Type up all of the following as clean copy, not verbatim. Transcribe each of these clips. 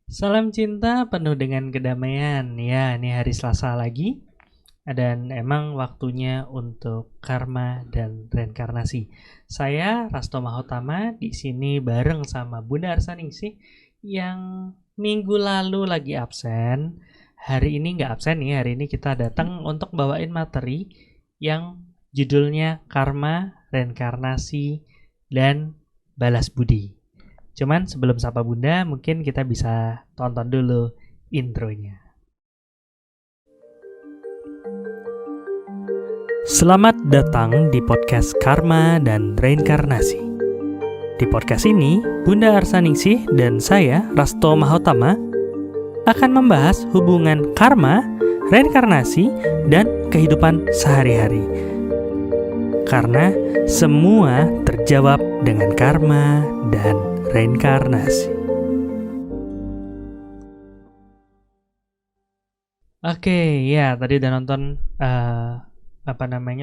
Salam cinta penuh dengan kedamaian. Ya, ini hari Selasa lagi. Dan emang waktunya untuk karma dan reinkarnasi. Saya Rasto Mahotama di sini bareng sama Bunda Arsaningsih yang minggu lalu lagi absen. Hari ini nggak absen nih. Hari ini kita datang untuk bawain materi yang judulnya karma, reinkarnasi, dan balas budi. Cuman sebelum sapa Bunda, mungkin kita bisa tonton dulu intronya. Selamat datang di podcast Karma dan Reinkarnasi. Di podcast ini, Bunda Arsaningsih dan saya, Rasto Mahotama, akan membahas hubungan karma, reinkarnasi, dan kehidupan sehari-hari. Karena semua terjawab dengan karma dan reinkarnasi. Oke, ya tadi udah nonton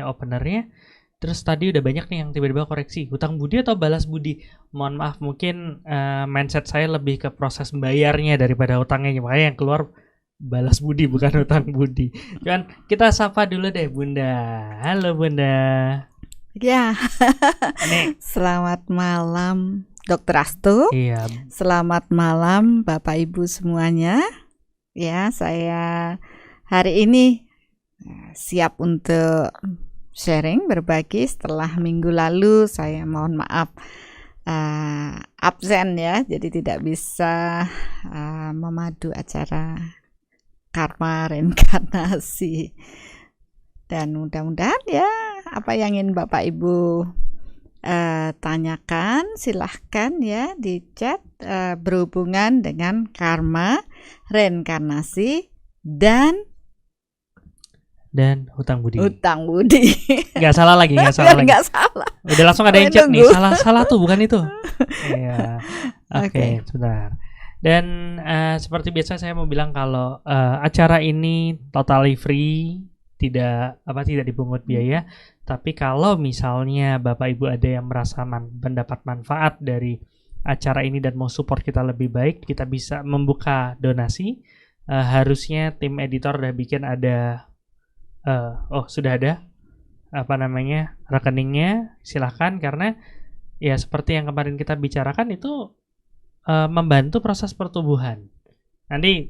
openernya. Terus tadi udah banyak nih yang tiba-tiba koreksi, hutang budi atau balas budi. Mohon maaf, mungkin mindset saya lebih ke proses membayarnya daripada hutangnya. Makanya yang keluar balas budi bukan hutang budi. Cuman kita sapa dulu deh Bunda. Halo Bunda. Ya. Nih. Selamat malam Dr. Astu. Iya. Selamat malam Bapak Ibu semuanya. Ya, saya hari ini siap untuk sharing, berbagi. Setelah minggu lalu saya mohon maaf absen ya, jadi tidak bisa memadu acara karma reinkarnasi. Dan mudah-mudahan ya apa yang ingin Bapak Ibu tanyakan, silahkan ya di chat berhubungan dengan karma, reinkarnasi, dan hutang budi. Hutang budi. Nggak salah lagi, nggak salah lagi. Nggak salah. Udah langsung ada yang chat nih, salah tuh bukan itu. Iya. Oke, sebentar. Dan seperti biasa saya mau bilang kalau acara ini totally free, tidak dipungut biaya. Tapi kalau misalnya Bapak Ibu ada yang merasa mendapat manfaat dari acara ini dan mau support kita lebih baik, kita bisa membuka donasi. Harusnya tim editor udah bikin ada sudah ada rekeningnya. Silahkan, karena ya seperti yang kemarin kita bicarakan itu membantu proses pertumbuhan. Nanti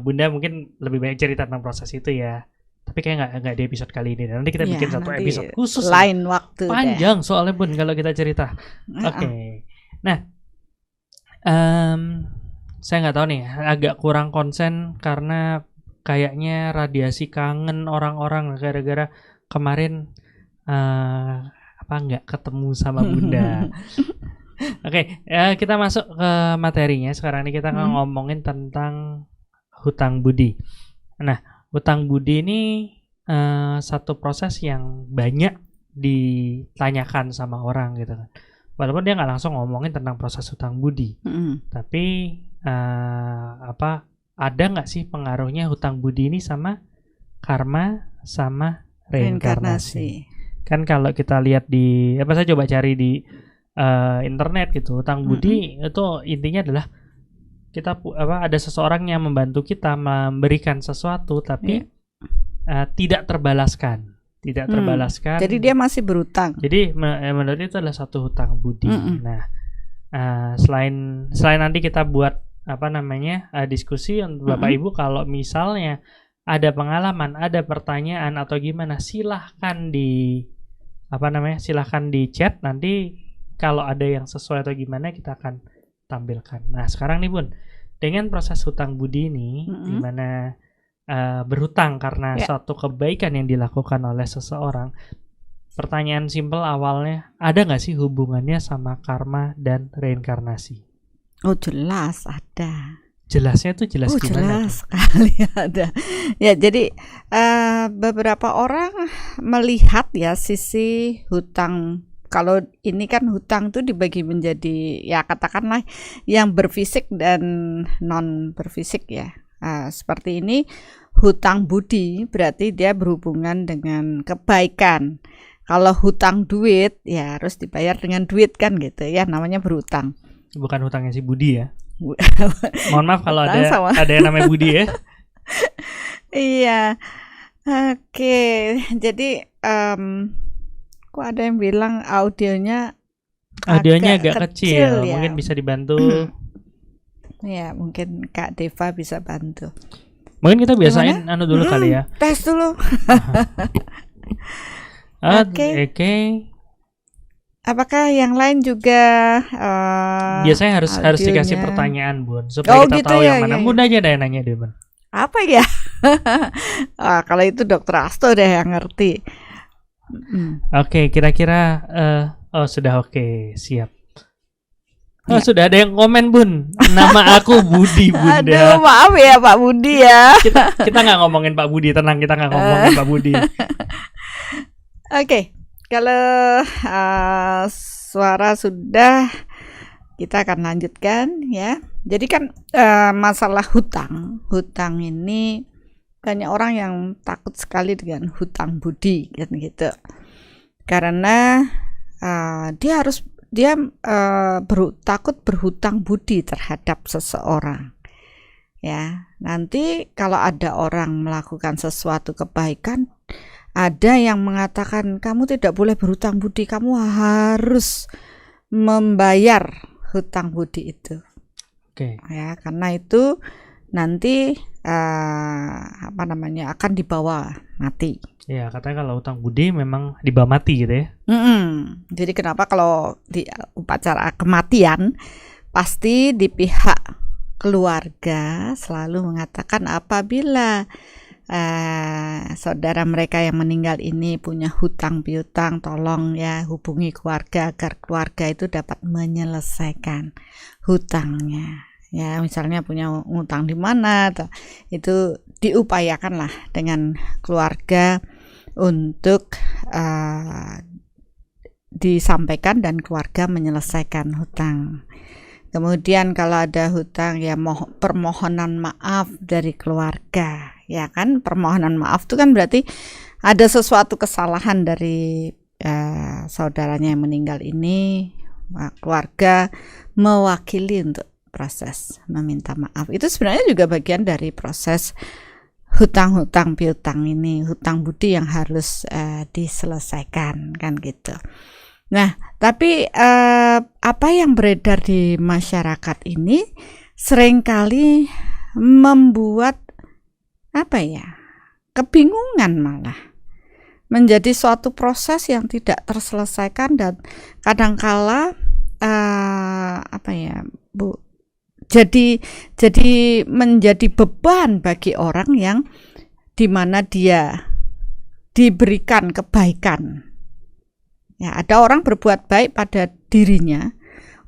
Bunda mungkin lebih banyak cerita tentang proses itu ya. Tapi kayak nggak di episode kali ini. Nanti kita bikin satu episode khusus lain waktu panjang deh. Soalnya Bun kalau kita cerita. Oke. Nah, saya nggak tahu nih, agak kurang konsen karena kayaknya radiasi kangen orang-orang gara-gara kemarin nggak ketemu sama Bunda. Oke, kita masuk ke materinya. Sekarang ini kita ngomongin tentang hutang budi. Nah, hutang budi ini satu proses yang banyak ditanyakan sama orang gitu kan. Walaupun dia nggak langsung ngomongin tentang proses hutang budi, tapi ada nggak sih pengaruhnya hutang budi ini sama karma sama reinkarnasi? Kan kalau kita lihat di saya coba cari di internet gitu, hutang budi itu intinya adalah kita ada seseorang yang membantu kita memberikan sesuatu tapi tidak terbalaskan. Jadi dia masih berutang. Jadi menurut itu adalah satu hutang budi. Nah, selain nanti kita buat diskusi untuk Bapak Ibu, kalau misalnya ada pengalaman, ada pertanyaan atau gimana, silahkan di chat. Nanti kalau ada yang sesuai atau gimana kita akan tampilkan. Nah, sekarang nih Bun, dengan proses hutang budi ini, di mana berhutang karena suatu kebaikan yang dilakukan oleh seseorang, pertanyaan simpel awalnya, ada nggak sih hubungannya sama karma dan reinkarnasi? Oh jelas ada. Jelasnya tuh jelas gimana? Jelas sekali ada. Ya jadi beberapa orang melihat ya sisi hutang. Kalau ini kan hutang tuh dibagi menjadi ya katakanlah yang berfisik dan non berfisik ya. Seperti ini hutang budi berarti dia berhubungan dengan kebaikan. Kalau hutang duit ya harus dibayar dengan duit kan gitu ya, namanya berhutang. Bukan hutangnya si Budi ya? Mohon maaf kalau Hutang sama ada yang namanya Budi ya. iya. Oke, jadi kok ada yang bilang audionya Audionya agak ya. kecil, mungkin bisa dibantu. Ya, mungkin Kak Deva bisa bantu. Mungkin kita biasain dulu kali ya. Tes dulu. Oke. Apakah yang lain juga Biasanya harus audionya? dikasih pertanyaan, Bun, supaya kita gitu tahu ya, yang mana. ya. Bun aja deh nanya deh, Bun. Apa ya? Kalau itu Dokter Asto deh yang ngerti. Oke, kira-kira sudah oke, siap. Oh, sudah ada yang komen, Bun. Nama aku Budi, Bunda. Aduh, maaf ya Pak Budi ya. Kita nggak ngomongin Pak Budi, tenang, kita nggak ngomongin Pak Budi. Oke, kalau suara sudah, kita akan lanjutkan ya. Jadi kan masalah hutang ini banyak orang yang takut sekali dengan hutang budi kan gitu. Karena dia takut berhutang budi terhadap seseorang. Ya, nanti kalau ada orang melakukan sesuatu kebaikan, ada yang mengatakan kamu tidak boleh berhutang budi, kamu harus membayar hutang budi itu. Oke. Ya, karena itu nanti akan dibawa mati. Ya, katanya kalau hutang budi memang dibawa mati gitu ya. Jadi kenapa kalau di upacara kematian pasti di pihak keluarga selalu mengatakan apabila saudara mereka yang meninggal ini punya hutang piutang, tolong ya hubungi keluarga agar keluarga itu dapat menyelesaikan hutangnya. Ya, misalnya punya hutang di mana, itu diupayakanlah dengan keluarga untuk disampaikan dan keluarga menyelesaikan hutang. Kemudian kalau ada hutang ya permohonan maaf dari keluarga, ya kan, permohonan maaf itu kan berarti ada sesuatu kesalahan dari saudaranya yang meninggal ini, keluarga mewakili untuk proses meminta maaf. Itu sebenarnya juga bagian dari proses hutang-hutang piutang ini, hutang budi yang harus diselesaikan kan gitu. Nah, tapi apa yang beredar di masyarakat ini seringkali membuat kebingungan, malah menjadi suatu proses yang tidak terselesaikan dan kadangkala jadi menjadi beban bagi orang yang dimana dia diberikan kebaikan. Ya, ada orang berbuat baik pada dirinya,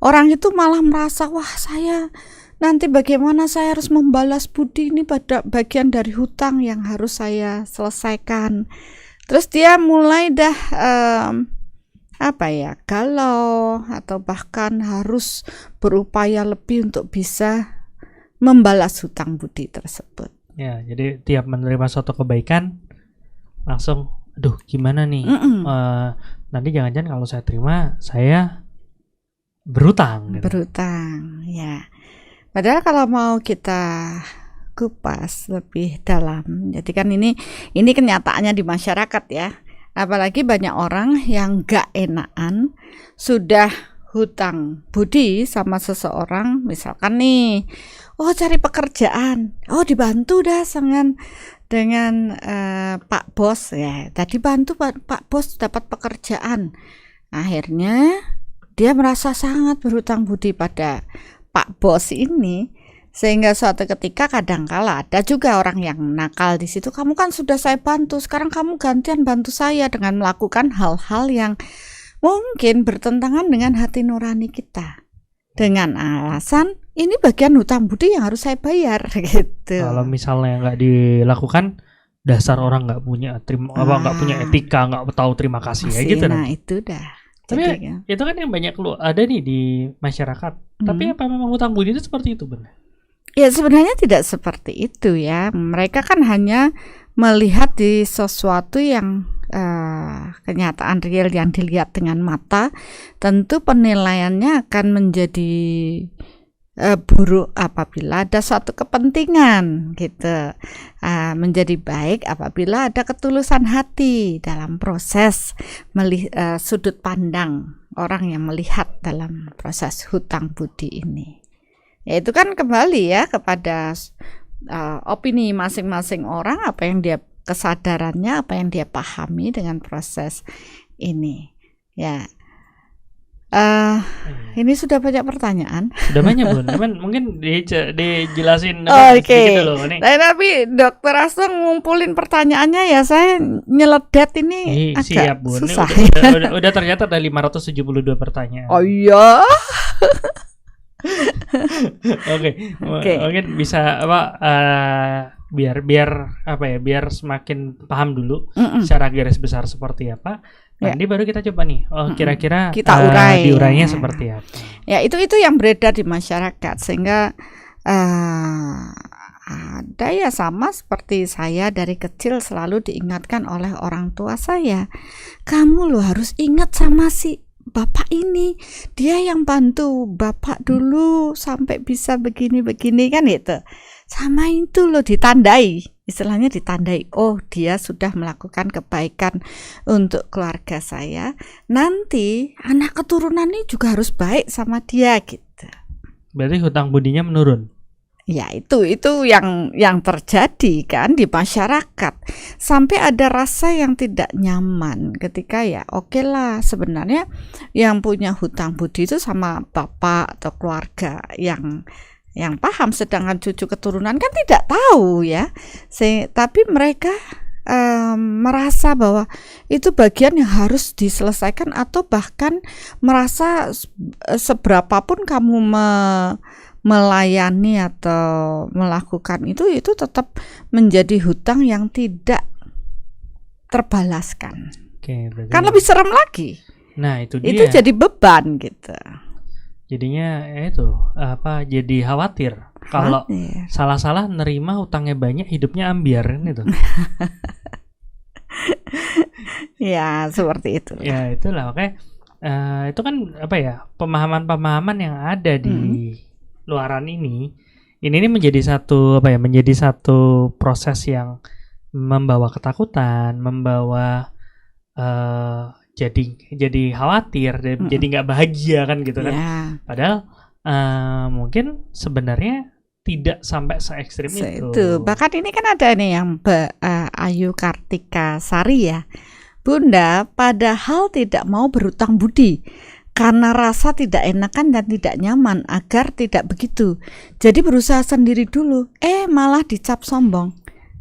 orang itu malah merasa, wah saya nanti bagaimana saya harus membalas budi ini pada bagian dari hutang yang harus saya selesaikan. Terus dia mulai galau atau bahkan harus berupaya lebih untuk bisa membalas hutang budi tersebut. Ya, jadi tiap menerima suatu kebaikan langsung, aduh gimana nih? Nanti jangan-jangan kalau saya terima saya berhutang. Gitu. Berhutang, ya. Padahal kalau mau kita kupas lebih dalam, jadi kan ini kenyataannya di masyarakat ya. Apalagi banyak orang yang gak enakan sudah hutang budi sama seseorang, misalkan nih, cari pekerjaan, dibantu dah dengan Pak Bos ya. Tadi bantu Pak Bos dapat pekerjaan. Akhirnya dia merasa sangat berhutang budi pada Pak Bos ini. Sehingga suatu ketika kadangkala ada juga orang yang nakal di situ. Kamu kan sudah saya bantu, sekarang kamu gantian bantu saya dengan melakukan hal-hal yang mungkin bertentangan dengan hati nurani kita. Dengan alasan ini bagian hutang budi yang harus saya bayar gitu. Kalau misalnya nggak dilakukan, dasar orang nggak punya nggak punya etika, nggak tahu terima kasih ya gitu. Nah itu dah. Tapi jadi, itu kan yang banyak ada nih di masyarakat. Tapi apa memang hutang budi itu seperti itu benar? Ya sebenarnya tidak seperti itu ya. Mereka kan hanya melihat di sesuatu yang kenyataan real yang dilihat dengan mata. Tentu penilaiannya akan menjadi buruk apabila ada suatu kepentingan gitu. Menjadi baik apabila ada ketulusan hati dalam proses sudut pandang orang yang melihat dalam proses hutang budi ini. Ya itu kan kembali ya kepada opini masing-masing orang, apa yang dia kesadarannya, apa yang dia pahami dengan proses ini. Ya, ini sudah banyak pertanyaan. Sudah banyak Bun, cuman mungkin dijelasin Oke. sedikit dulu nih. Tapi Dokter Asto ngumpulin pertanyaannya ya, saya nyeledet ini agak siap Bun. susah. Udah ternyata ada 572 pertanyaan. Oh iya. Oke. Mungkin bisa biar apa ya, biar semakin paham dulu secara garis besar seperti apa. Nanti baru kita coba nih, kira-kira kita diurainya seperti apa. Ya itu yang beredar di masyarakat, sehingga ada ya sama seperti saya dari kecil selalu diingatkan oleh orang tua saya, kamu lo harus ingat sama si bapak ini, dia yang bantu bapak dulu sampai bisa begini-begini kan itu. Sama itu loh, ditandai, istilahnya ditandai. Oh, dia sudah melakukan kebaikan untuk keluarga saya. Nanti anak keturunan ini juga harus baik sama dia gitu. Berarti hutang budinya menurun. Ya itu yang terjadi kan di masyarakat, sampai ada rasa yang tidak nyaman ketika ya oke lah, sebenarnya yang punya hutang budi itu sama bapak atau keluarga yang paham, sedangkan cucu keturunan kan tidak tahu ya. Tapi mereka merasa bahwa itu bagian yang harus diselesaikan, atau bahkan merasa seberapapun kamu melayani atau melakukan itu tetap menjadi hutang yang tidak terbalaskan. Oke, kan lebih serem lagi. Nah itu dia. Itu jadi beban gitu. Jadinya itu jadi khawatir kalau salah-salah nerima hutangnya banyak, hidupnya ambiar itu. Ya seperti itu. Ya itulah, makanya itu kan pemahaman-pemahaman yang ada di luaran ini menjadi satu menjadi satu proses yang membawa ketakutan, membawa jadi khawatir, jadi nggak bahagia kan gitu kan. Padahal mungkin sebenarnya tidak sampai se ekstrim itu. Bahkan ini kan ada nih yang Ayu Kartika Sari ya, Bunda padahal tidak mau berhutang budi karena rasa tidak enakan dan tidak nyaman, agar tidak begitu. Jadi berusaha sendiri dulu, malah dicap sombong.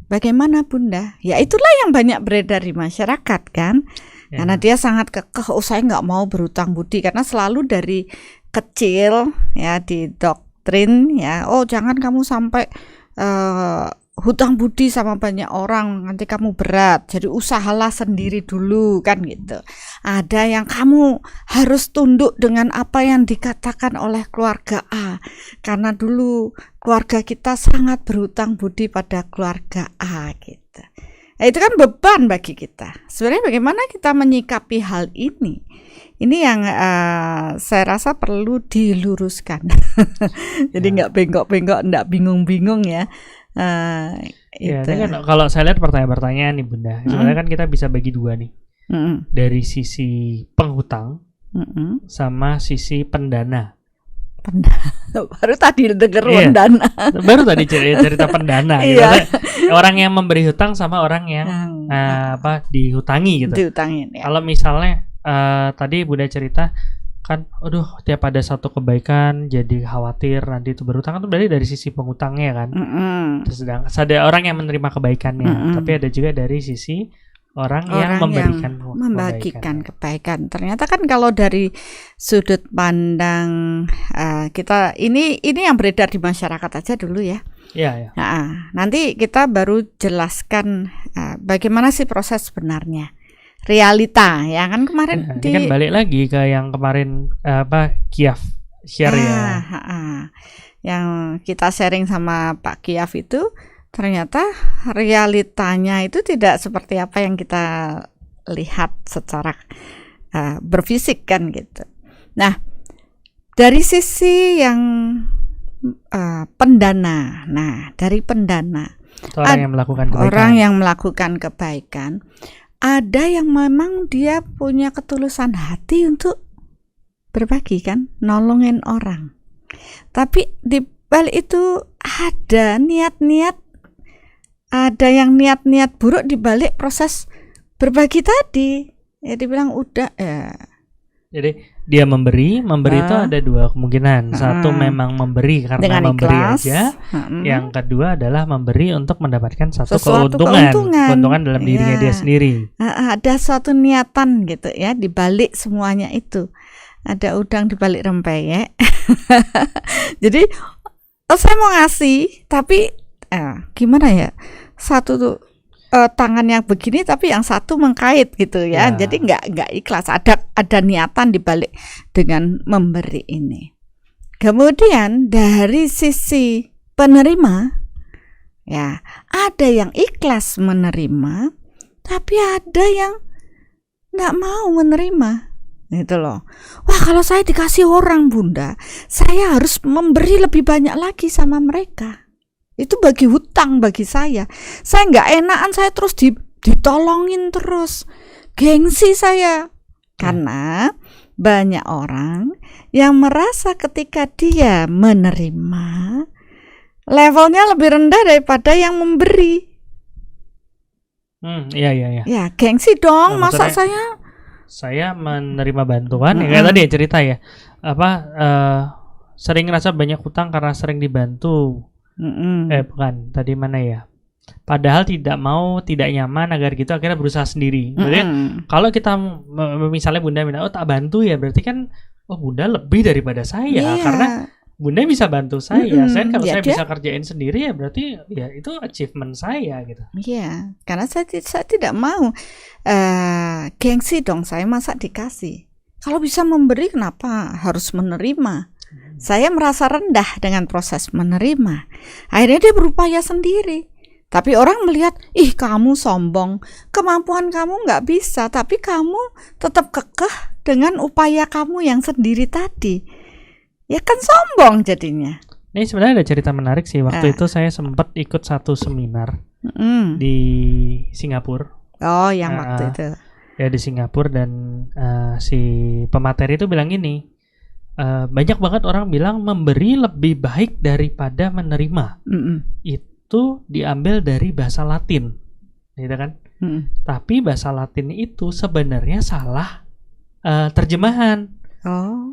Bagaimana Bunda? Ya itulah yang banyak beredar di masyarakat kan. Karena dia sangat kekeh, saya nggak mau berhutang budi, karena selalu dari kecil ya didoktrin ya, jangan kamu sampai hutang budi sama banyak orang, nanti kamu berat, jadi usahalah sendiri dulu kan gitu. Ada yang kamu harus tunduk dengan apa yang dikatakan oleh keluarga A, karena dulu keluarga kita sangat berhutang budi pada keluarga A gitu. Nah, itu kan beban bagi kita. Sebenarnya bagaimana kita menyikapi hal ini? Ini yang saya rasa perlu diluruskan. Jadi nggak bengkok-bengkok, nggak bingung-bingung ya. Ya, ini kan kalau saya lihat pertanyaan-pertanyaan nih Bunda, sebenarnya kan kita bisa bagi dua nih, dari sisi penghutang sama sisi pendana. Baru tadi denger pendana. Baru tadi cerita pendana. Gitu. Orang yang memberi hutang sama orang yang dihutangi gitu. Dihutangin. Ya. Kalau misalnya tadi Bunda cerita kan, tiap ada satu kebaikan jadi khawatir nanti itu berhutang, itu berarti dari sisi penghutangnya kan. Terus ada orang yang menerima kebaikannya, tapi ada juga dari sisi orang yang membagikan kebaikan. Ternyata kan kalau dari sudut pandang kita ini yang beredar di masyarakat aja dulu ya. Iya. Nah, nanti kita baru jelaskan bagaimana sih proses sebenarnya. Realita ya kan kemarin ini kan balik lagi ke yang kemarin Kiaf share yang kita sharing sama Pak Kiaf itu, ternyata realitanya itu tidak seperti apa yang kita lihat secara berfisik kan gitu. Nah, dari sisi yang pendana. Nah, dari pendana, Itu orang yang melakukan kebaikan. orang yang melakukan kebaikan, ada yang memang dia punya ketulusan hati untuk berbagi kan, nolongin orang. Tapi di balik itu ada niat-niat, ada yang niat-niat buruk di balik proses berbagi tadi. Ya dibilang udah Jadi dia memberi itu ada dua kemungkinan. Satu memang memberi karena dengan memberi ikhlas. aja. Yang kedua adalah memberi untuk mendapatkan satu Sesuatu keuntungan dalam dirinya dia sendiri. Ada suatu niatan gitu ya di balik semuanya itu. Ada udang di balik rempeyek. Jadi saya mau ngasih, tapi gimana ya? Satu tuh tangan yang begini, tapi yang satu mengkait gitu ya. Jadi nggak ikhlas. Ada niatan di balik dengan memberi ini. Kemudian dari sisi penerima, ya ada yang ikhlas menerima, tapi ada yang nggak mau menerima. Gitu loh. Wah, kalau saya dikasih orang, Bunda, saya harus memberi lebih banyak lagi sama mereka. Itu bagi hutang bagi saya. Saya nggak enakan, saya terus ditolongin terus. Gengsi saya. Karena banyak orang yang merasa ketika dia menerima, levelnya lebih rendah daripada yang memberi. Iya. Ya, gengsi dong. Nah, masa saya menerima bantuan, ya kayak tadi ya cerita ya, sering ngerasa banyak hutang karena sering dibantu. Bukan, tadi mana ya? Padahal tidak nyaman agar gitu, akhirnya berusaha sendiri. Berarti kalau kita misalnya Bunda bilang, tak bantu ya, berarti kan Bunda lebih daripada saya, karena Bunda bisa bantu saya. Saya kalau saya bisa kerjain sendiri ya berarti ya itu achievement saya gitu. Iya, karena saya tidak mau gengsi dong, saya masa dikasih. Kalau bisa memberi kenapa harus menerima? Saya merasa rendah dengan proses menerima. Akhirnya dia berupaya sendiri. Tapi orang melihat, ih kamu sombong, kemampuan kamu nggak bisa, tapi kamu tetap kekeh dengan upaya kamu yang sendiri tadi. Ya kan sombong jadinya. Ini sebenarnya ada cerita menarik sih. Waktu itu saya sempat ikut satu seminar di Singapura. Oh, yang waktu itu. Ya di Singapura, dan si pemateri itu bilang gini, banyak banget orang bilang memberi lebih baik daripada menerima. Itu diambil dari bahasa Latin, gitu kan? Tapi bahasa Latin itu sebenarnya salah terjemahan.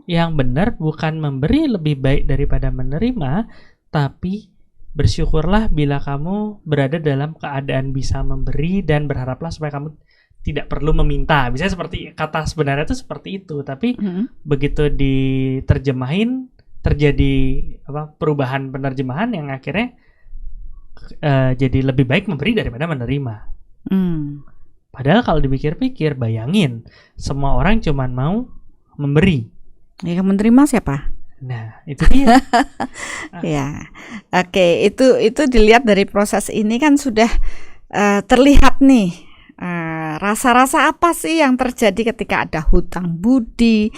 Yang benar bukan memberi lebih baik daripada menerima, tapi bersyukurlah bila kamu berada dalam keadaan bisa memberi, dan berharaplah supaya kamu tidak perlu meminta. Misalnya seperti kata sebenarnya itu seperti itu, tapi begitu diterjemahin terjadi perubahan penerjemahan yang akhirnya jadi lebih baik memberi daripada menerima. Padahal kalau dipikir-pikir, bayangin semua orang cuma mau memberi. Ya, menerima siapa? Nah, itu dia. Ya, oke, itu dilihat dari proses ini kan sudah terlihat nih rasa-rasa apa sih yang terjadi ketika ada hutang budi,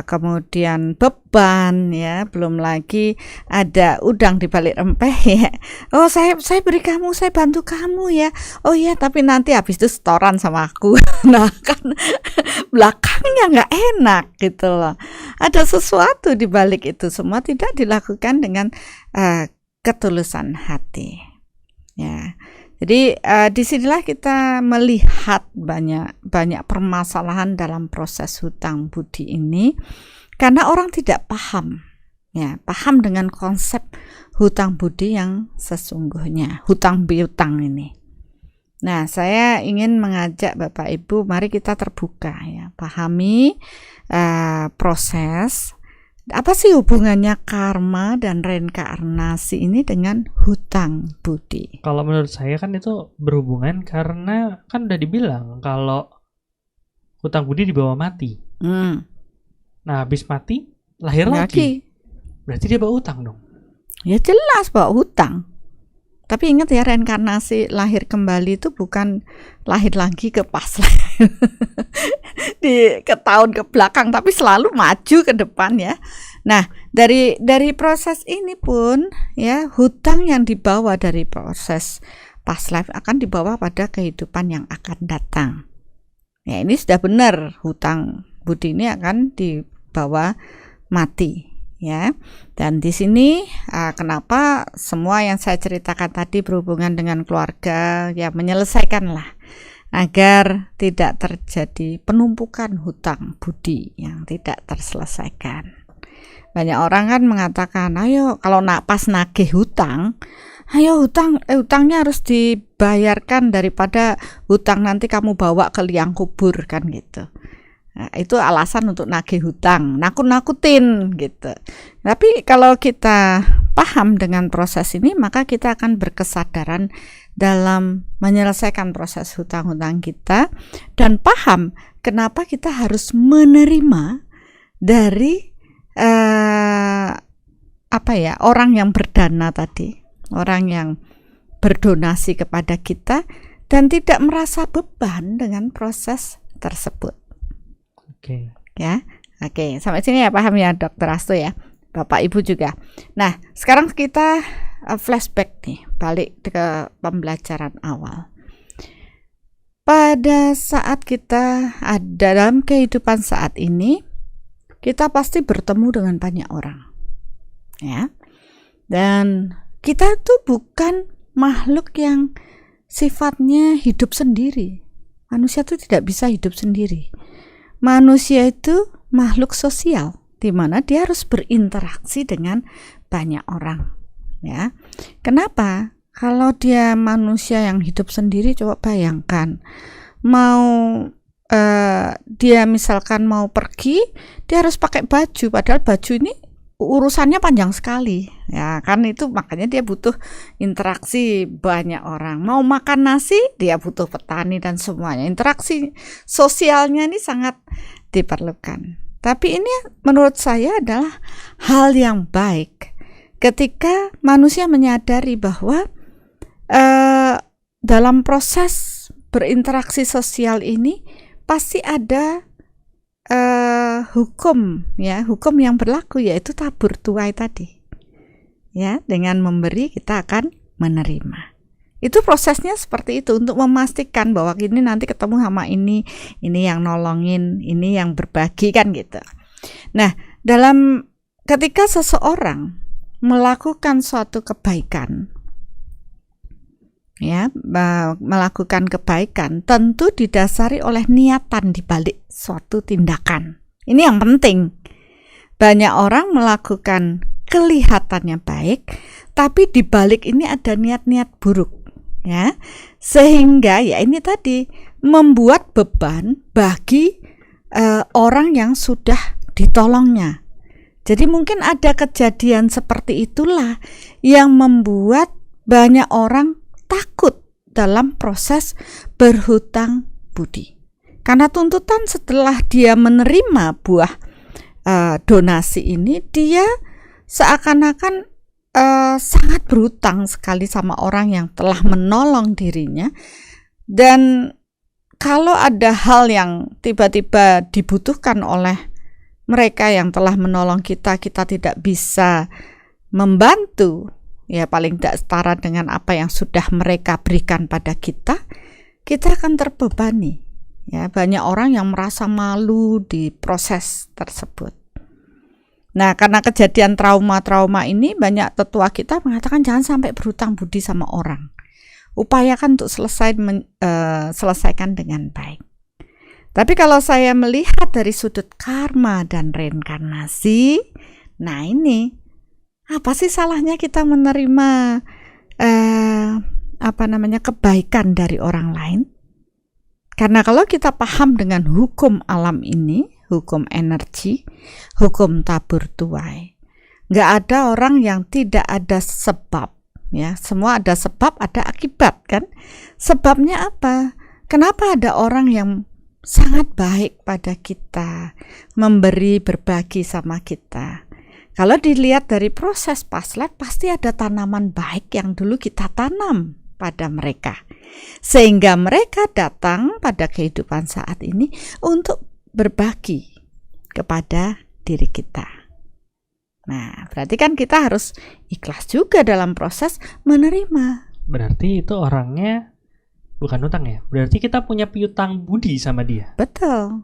kemudian beban, ya, belum lagi ada udang di balik rempeyek. Oh, saya beri kamu, saya bantu kamu ya. Oh iya, tapi nanti habis itu setoran sama aku. Nah, kan belakangnya nggak enak gitu loh. Ada sesuatu di balik itu semua, tidak dilakukan dengan ketulusan hati. Ya. Jadi disinilah kita melihat banyak permasalahan dalam proses hutang budi ini, karena orang tidak paham dengan konsep hutang budi yang sesungguhnya, hutang piutang ini. Nah, saya ingin mengajak Bapak Ibu, mari kita terbuka ya, pahami proses. Apa sih hubungannya karma dan reinkarnasi ini dengan hutang budi? Kalau menurut saya kan itu berhubungan, karena kan udah dibilang kalau hutang budi dibawa mati. Nah, habis mati lahir lagi. Berarti dia bawa hutang dong. Ya jelas bawa hutang. Tapi ingat ya, reinkarnasi lahir kembali itu bukan lahir lagi ke pas ke tahun ke belakang, tapi selalu maju ke depan ya. Nah, Dari proses ini pun ya, hutang yang dibawa dari proses past life akan dibawa pada kehidupan yang akan datang. Ya, ini sudah benar, hutang budi ini akan dibawa mati ya. Dan di sini kenapa semua yang saya ceritakan tadi berhubungan dengan keluarga, ya menyelesaikanlah agar tidak terjadi penumpukan hutang budi yang tidak terselesaikan. Banyak orang kan mengatakan, ayo kalau pas nagih hutang, ayo hutangnya harus dibayarkan daripada hutang nanti kamu bawa ke liang kubur kan gitu. Nah, itu alasan untuk nagih hutang, nakut-nakutin gitu. Tapi kalau kita paham dengan proses ini, maka kita akan berkesadaran dalam menyelesaikan proses hutang-hutang kita dan paham kenapa kita harus menerima dari orang yang berdana tadi, orang yang berdonasi kepada kita dan tidak merasa beban dengan proses tersebut. Oke. Ya, oke. Sampai sini ya paham ya, Dokter Asto ya, Bapak Ibu juga. Nah, sekarang kita flashback nih, balik ke pembelajaran awal. Pada saat kita ada dalam kehidupan saat ini, kita pasti bertemu dengan banyak orang, ya. Dan kita tuh bukan makhluk yang sifatnya hidup sendiri. Manusia itu tidak bisa hidup sendiri. Manusia itu makhluk sosial, di mana dia harus berinteraksi dengan banyak orang. Ya, kenapa? Kalau dia manusia yang hidup sendiri, coba bayangkan, dia misalkan mau pergi, dia harus pakai baju, padahal baju ini urusannya panjang sekali, ya kan, itu makanya dia butuh interaksi banyak orang. Mau makan nasi, dia butuh petani dan semuanya. Interaksi sosialnya ini sangat diperlukan. Tapi ini menurut saya adalah hal yang baik ketika manusia menyadari bahwa dalam proses berinteraksi sosial ini pasti ada hukum yang berlaku, yaitu tabur tuai tadi. Ya, dengan memberi kita akan menerima. Itu prosesnya seperti itu, untuk memastikan bahwa ini nanti ketemu sama ini yang nolongin, ini yang berbagi kan gitu. Nah, ketika seseorang melakukan suatu kebaikan, ya, melakukan kebaikan tentu didasari oleh niatan di balik suatu tindakan. Ini yang penting. Banyak orang melakukan kelihatannya baik, tapi di balik ini ada niat-niat buruk, ya. Sehingga ya ini tadi membuat beban bagi orang yang sudah ditolongnya. Jadi mungkin ada kejadian seperti itulah yang membuat banyak orang takut dalam proses berhutang budi. Karena tuntutan setelah dia menerima buah donasi ini, dia seakan-akan sangat berhutang sekali sama orang yang telah menolong dirinya. Dan kalau ada hal yang tiba-tiba dibutuhkan oleh mereka yang telah menolong kita, kita tidak bisa membantu, ya paling tidak setara dengan apa yang sudah mereka berikan pada kita akan terbebani. Ya, banyak orang yang merasa malu di proses tersebut. Nah, karena kejadian trauma-trauma ini, banyak tetua kita mengatakan jangan sampai berhutang budi sama orang. Upayakan untuk selesaikan dengan baik. Tapi kalau saya melihat dari sudut karma dan reinkarnasi, nah ini apa sih salahnya kita menerima kebaikan dari orang lain? Karena kalau kita paham dengan hukum alam ini, hukum energi, hukum tabur tuai, nggak ada orang yang tidak ada sebab, ya. Semua ada sebab, ada akibat, kan? Sebabnya apa? Kenapa ada orang yang sangat baik pada kita, memberi, berbagi sama kita? Kalau dilihat dari proses past life, pasti ada tanaman baik yang dulu kita tanam pada mereka, sehingga mereka datang pada kehidupan saat ini untuk berbagi kepada diri kita. Nah, berarti kan kita harus ikhlas juga dalam proses menerima. Berarti itu orangnya bukan utang ya? Berarti kita punya piutang budi sama dia. Betul.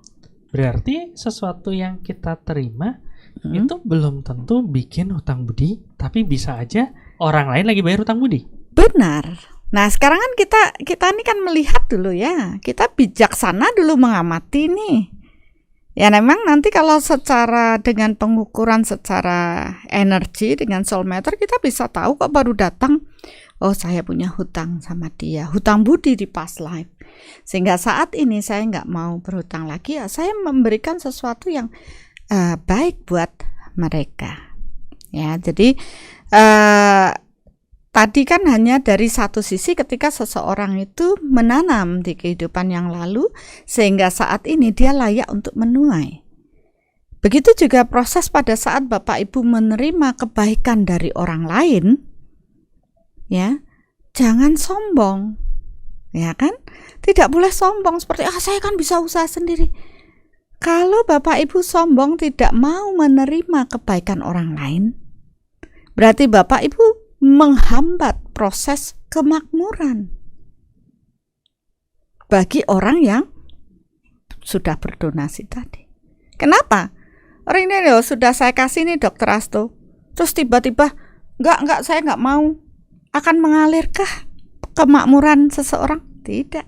Berarti sesuatu yang kita terima itu belum tentu bikin hutang budi, tapi bisa aja orang lain lagi bayar hutang budi. Benar. Nah, sekarang kan kita ini kan melihat dulu ya. Kita bijaksana dulu mengamati nih. Ya memang nanti kalau secara dengan pengukuran secara energi dengan soul meter kita bisa tahu kok baru datang, oh saya punya hutang sama dia, hutang budi di past life. Sehingga saat ini saya nggak mau berhutang lagi, ya saya memberikan sesuatu yang baik buat mereka. Ya, jadi tadi kan hanya dari satu sisi ketika seseorang itu menanam di kehidupan yang lalu sehingga saat ini dia layak untuk menuai. Begitu juga proses pada saat Bapak Ibu menerima kebaikan dari orang lain, ya, jangan sombong. Ya kan? Tidak boleh sombong seperti saya kan bisa usaha sendiri. Kalau Bapak Ibu sombong tidak mau menerima kebaikan orang lain, berarti Bapak Ibu menghambat proses kemakmuran bagi orang yang sudah berdonasi tadi. Kenapa? Orang ini sudah saya kasih nih Dokter Asto, terus tiba-tiba enggak saya enggak mau, akan mengalirkah kemakmuran seseorang? Tidak.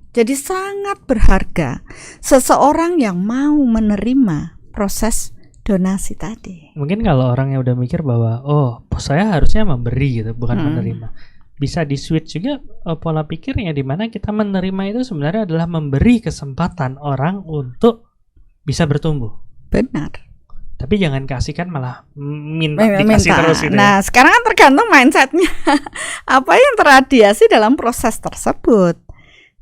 Jadi sangat berharga seseorang yang mau menerima proses donasi tadi. Mungkin kalau orang yang udah mikir bahwa saya harusnya memberi gitu, bukan menerima, bisa di switch juga pola pikirnya, di mana kita menerima itu sebenarnya adalah memberi kesempatan orang untuk bisa bertumbuh. Benar. Tapi jangan kasihkan malah dikasih terus gitu. Nah, sekarang kan tergantung mindsetnya apa yang terradiasi dalam proses tersebut.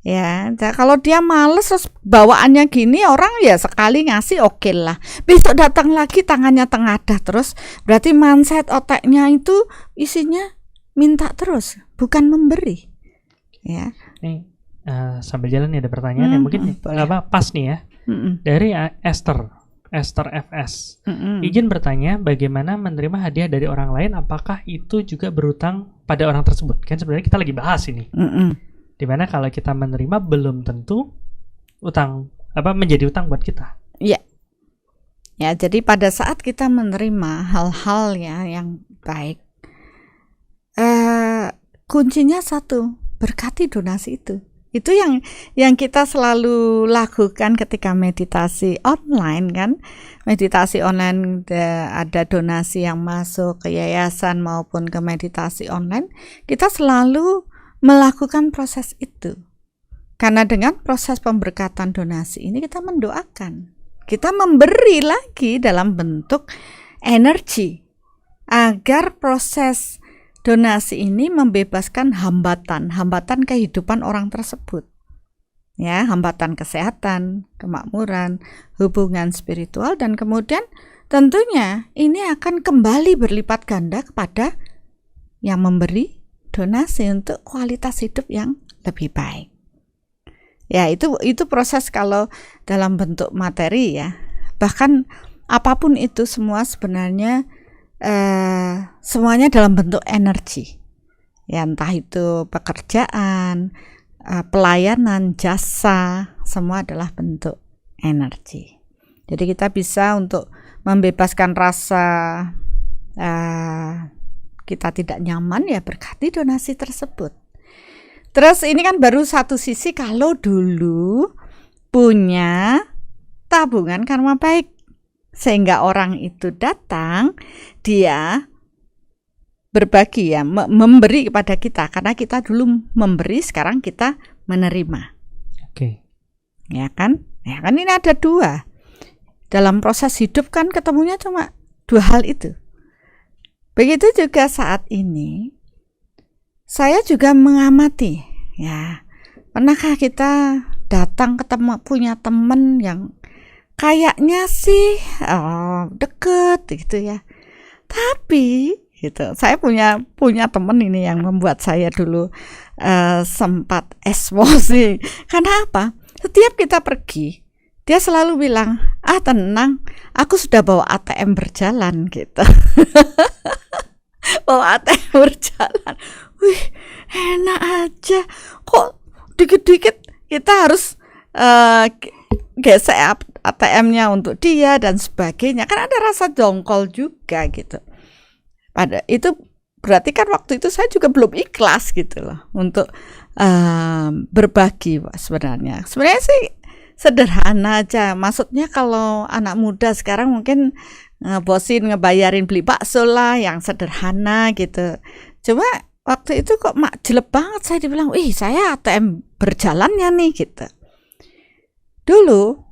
Ya, kalau dia males terus bawaannya gini, orang ya sekali ngasih oke lah. Besok datang lagi tangannya tengadah terus, berarti mindset otaknya itu isinya minta terus, bukan memberi. Ya. Nih, sambil jalan nih ada pertanyaan yang mungkin pas nih ya. Dari Esther FS. Izin bertanya, bagaimana menerima hadiah dari orang lain? Apakah itu juga berutang pada orang tersebut? Kan sebenarnya kita lagi bahas ini. Dimana kalau kita menerima belum tentu menjadi utang buat kita. Iya. Ya, jadi pada saat kita menerima hal-hal ya yang baik, kuncinya satu, berkati donasi itu. Itu yang kita selalu lakukan ketika meditasi online kan. Meditasi online ada donasi yang masuk ke yayasan maupun ke meditasi online, kita selalu melakukan proses itu. Karena dengan proses pemberkatan donasi ini kita mendoakan, kita memberi lagi dalam bentuk energi agar proses donasi ini membebaskan hambatan kehidupan orang tersebut. Ya, hambatan kesehatan, kemakmuran, hubungan spiritual, dan kemudian tentunya ini akan kembali berlipat ganda kepada yang memberi donasi untuk kualitas hidup yang lebih baik. Ya, itu proses kalau dalam bentuk materi ya. Bahkan apapun itu semua sebenarnya semuanya dalam bentuk energi. Ya, entah itu pekerjaan, pelayanan, jasa, semua adalah bentuk energi. Jadi kita bisa untuk membebaskan rasa kita tidak nyaman, ya berkati donasi tersebut. Terus ini kan baru satu sisi kalau dulu punya tabungan karma baik, sehingga orang itu datang, dia berbagi ya, memberi kepada kita, karena kita dulu memberi, sekarang kita menerima. Oke. Ya kan ini ada dua. Dalam proses hidup kan ketemunya cuma dua hal itu. Begitu juga saat ini, saya juga mengamati, ya, pernahkah kita datang ketemu punya teman yang kayaknya sih deket gitu ya, tapi gitu, saya punya teman ini yang membuat saya dulu sempat emosi. Karena apa? Setiap kita pergi dia selalu bilang, tenang, aku sudah bawa ATM berjalan gitu. Bawa ATM berjalan. Wih, enak aja. Kok dikit-dikit kita harus gesek ATM-nya untuk dia dan sebagainya. Kan ada rasa dongkol juga gitu. Itu berarti kan waktu itu saya juga belum ikhlas gitu loh untuk berbagi sebenarnya. Sebenarnya sih sederhana aja. Maksudnya kalau anak muda sekarang mungkin ngebosin ngebayarin beli bakso lah yang sederhana gitu. Cuma waktu itu kok jelek banget saya dibilang, saya ATM berjalannya nih gitu. Dulu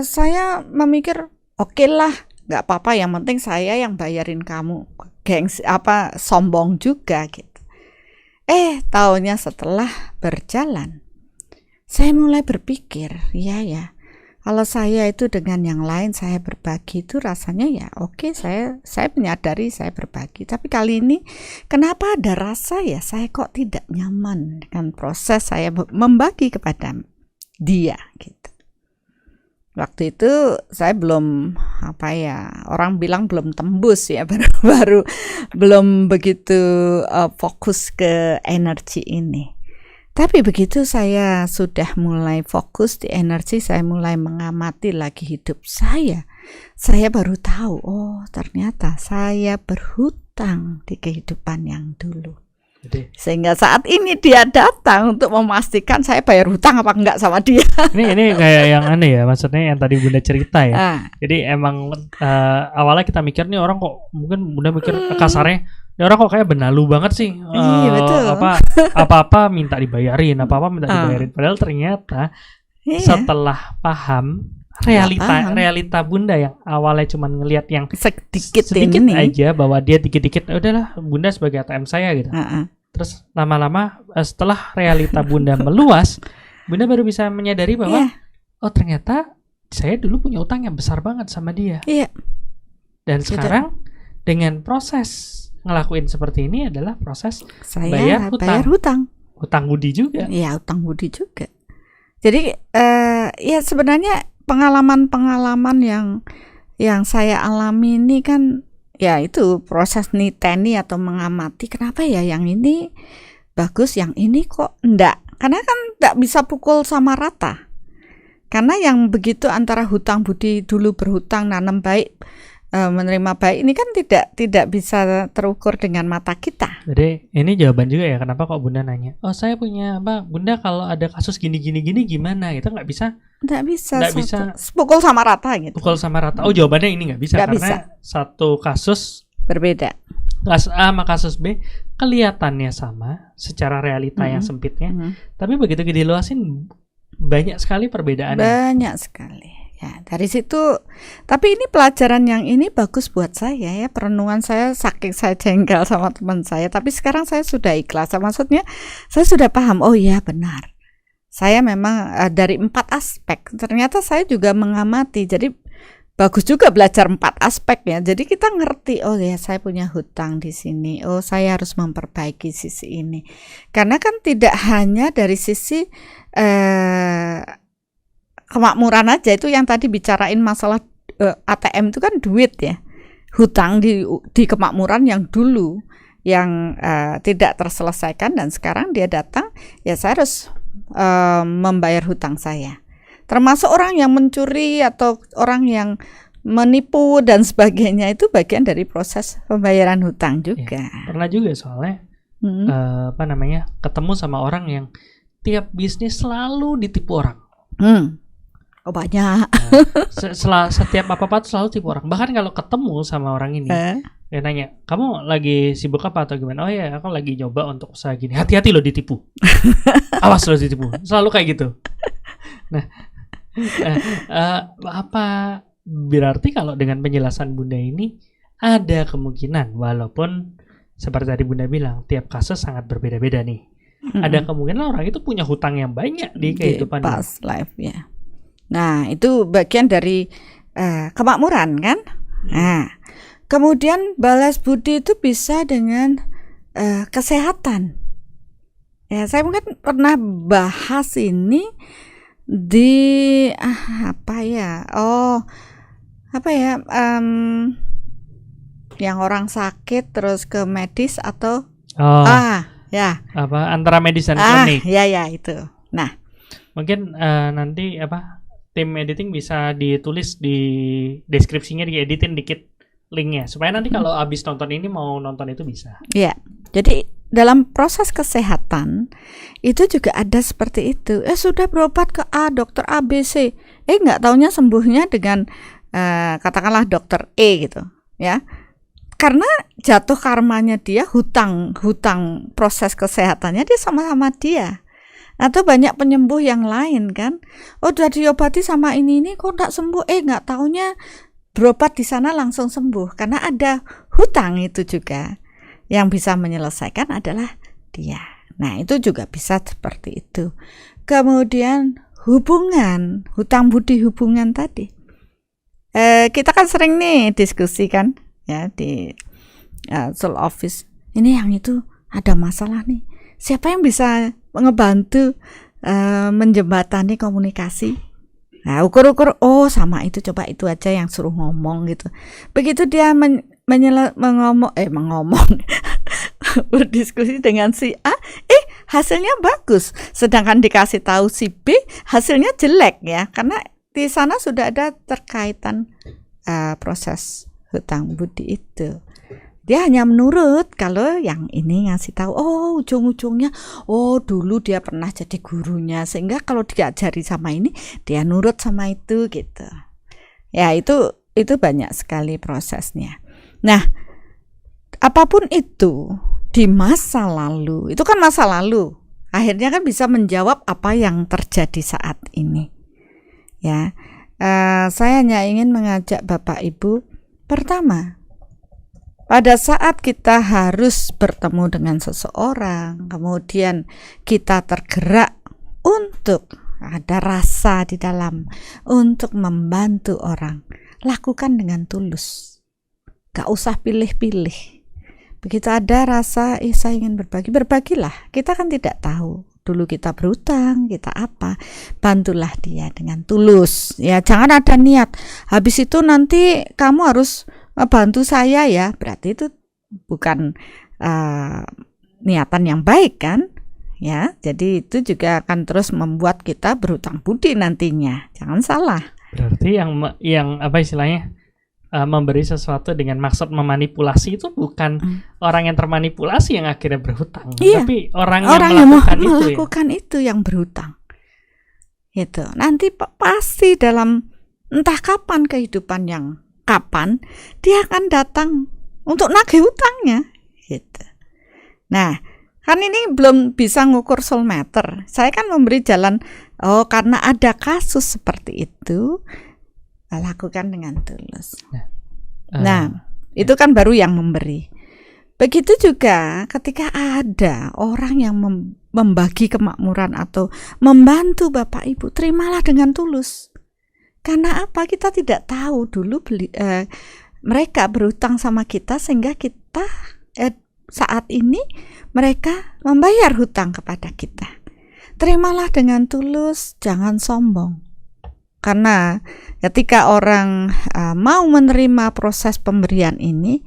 saya memikir oke lah, nggak apa-apa, yang penting saya yang bayarin kamu. Gengsi sombong juga gitu. Taunya setelah berjalan saya mulai berpikir, ya kalau saya itu dengan yang lain saya berbagi itu rasanya ya oke, saya menyadari saya berbagi. Tapi kali ini kenapa ada rasa ya saya kok tidak nyaman dengan proses saya membagi kepada dia gitu. Waktu itu saya belum orang bilang belum tembus ya, baru belum begitu fokus ke energi ini. Tapi begitu saya sudah mulai fokus di energi, saya mulai mengamati lagi hidup saya baru tahu, ternyata saya berhutang di kehidupan yang dulu. Sehingga saat ini dia datang untuk memastikan saya bayar hutang apa enggak sama dia. Ini kayak yang aneh ya, maksudnya yang tadi Bunda cerita ya. Jadi emang awalnya kita mikir nih orang kok, mungkin Bunda mikir kasarnya, ini orang kok kayak benalu banget sih. Iya betul. Apa-apa minta dibayarin, dibayarin. Padahal ternyata setelah paham realita Bunda yang awalnya cuma ngelihat yang sedikit ini aja, bahwa dia dikit-dikit udahlah Bunda sebagai ATM saya gitu. Terus lama-lama setelah realita Bunda meluas, Bunda baru bisa menyadari bahwa ternyata saya dulu punya utang yang besar banget sama dia. Dan sekarang dengan proses ngelakuin seperti ini adalah proses saya bayar hutang budi juga. Iya, utang budi juga. Jadi ya sebenarnya pengalaman-pengalaman yang saya alami ini kan ya itu proses niteni atau mengamati, kenapa ya yang ini bagus, yang ini kok enggak. Karena kan enggak bisa pukul sama rata. Karena yang begitu antara hutang budi, dulu berhutang nanam baik, menerima baik, ini kan tidak bisa terukur dengan mata kita. Jadi ini jawaban juga ya kenapa kok Bunda nanya, saya punya Bunda kalau ada kasus gini gimana, itu nggak bisa pukul sama rata gitu. Pukul sama rata. Jawabannya ini nggak bisa, karena satu kasus berbeda. Kasus A sama kasus B kelihatannya sama secara realita yang sempitnya, tapi begitu diluasin banyak sekali perbedaannya. Banyak sekali. Ya, dari situ, tapi ini pelajaran yang ini bagus buat saya ya, perenungan saya saking saya jengkel sama teman saya, tapi sekarang saya sudah ikhlas, maksudnya saya sudah paham, iya benar, saya memang dari 4 aspek, ternyata saya juga mengamati, jadi bagus juga belajar 4 aspek ya, jadi kita ngerti, ya saya punya hutang di sini, saya harus memperbaiki sisi ini, karena kan tidak hanya dari sisi kemakmuran aja, itu yang tadi bicarain masalah ATM itu kan duit ya, hutang di kemakmuran yang dulu yang tidak terselesaikan, dan sekarang dia datang, ya saya harus membayar hutang saya, termasuk orang yang mencuri atau orang yang menipu dan sebagainya, itu bagian dari proses pembayaran hutang juga. Pernah juga soalnya ketemu sama orang yang tiap bisnis selalu ditipu orang. Banyak. Setiap apa-apa tuh selalu tipu orang. Bahkan kalau ketemu sama orang ini, dia nanya, kamu lagi sibuk apa atau gimana? Aku lagi nyoba untuk usaha gini. Hati-hati lo ditipu. Awas lo ditipu. Selalu kayak gitu. Nah, apa berarti kalau dengan penjelasan Bunda ini ada kemungkinan, walaupun seperti tadi Bunda bilang tiap kasus sangat berbeda-beda nih. Ada kemungkinan orang itu punya hutang yang banyak di kehidupan past life ya. Nah, itu bagian dari kemakmuran kan. Nah, kemudian balas budi itu bisa dengan kesehatan. Ya, saya mungkin pernah bahas ini di apa ya? Oh, apa ya? Yang orang sakit terus ke medis atau Oh, ya. apa antara medis dan klinik. Ya itu. Nah, Mungkin nanti apa tim editing bisa ditulis di deskripsinya, dieditin dikit linknya supaya nanti kalau abis nonton ini mau nonton itu bisa. ya. Jadi dalam proses kesehatan itu juga ada seperti itu. Sudah berobat ke A, dokter A, B, C. Nggak taunya sembuhnya dengan katakanlah dokter E gitu, ya. Karena jatuh karmanya dia, hutang proses kesehatannya dia sama-sama dia. Atau banyak penyembuh yang lain kan. Udah diobati sama ini kok nggak sembuh. Nggak taunya berobat di sana langsung sembuh. Karena ada hutang itu juga. Yang bisa menyelesaikan adalah dia. Nah, itu juga bisa seperti itu. Kemudian hubungan, hutang budi hubungan tadi. Kita kan sering nih diskusi kan, ya di soul office. Ini yang itu ada masalah nih. Siapa yang bisa ngebantu menjembatani komunikasi? Nah, ukur-ukur, sama itu, coba itu aja yang suruh ngomong gitu. Begitu dia mengomong berdiskusi dengan si A, hasilnya bagus. Sedangkan dikasih tahu si B, hasilnya jelek ya, karena di sana sudah ada terkaitan proses hutang budi itu. Dia hanya menurut kalau yang ini ngasih tahu, ujung-ujungnya, dulu dia pernah jadi gurunya, sehingga kalau diajari sama ini, dia nurut sama itu gitu. Ya itu banyak sekali prosesnya. Nah, apapun itu di masa lalu, itu kan masa lalu. Akhirnya kan bisa menjawab apa yang terjadi saat ini. Ya, saya hanya ingin mengajak Bapak Ibu, pertama, pada saat kita harus bertemu dengan seseorang, kemudian kita tergerak untuk ada rasa di dalam untuk membantu orang, lakukan dengan tulus. Gak usah pilih-pilih. Begitu ada rasa, saya ingin berbagi, berbagilah. Kita kan tidak tahu. Dulu kita berutang, kita apa, bantulah dia dengan tulus. Ya, jangan ada niat. Habis itu nanti kamu harus bantu saya ya, berarti itu bukan niatan yang baik kan, ya. Jadi itu juga akan terus membuat kita berhutang budi nantinya. Jangan salah. Berarti yang apa istilahnya memberi sesuatu dengan maksud memanipulasi itu bukan orang yang termanipulasi yang akhirnya berhutang, tapi orang yang melakukan itu yang berhutang. Itu nanti pasti dalam entah kapan kehidupan yang kapan dia akan datang untuk nagih hutangnya gitu. Nah, kan ini belum bisa ngukur soul meter. Saya kan memberi jalan, karena ada kasus seperti itu, lakukan dengan tulus. Nah, itu kan baru yang memberi. Begitu juga ketika ada orang yang membagi kemakmuran atau membantu Bapak Ibu, terimalah dengan tulus. Karena apa? Kita tidak tahu dulu mereka berutang sama kita sehingga kita saat ini mereka membayar hutang kepada kita. Terimalah dengan tulus, jangan sombong. Karena ketika orang mau menerima proses pemberian ini,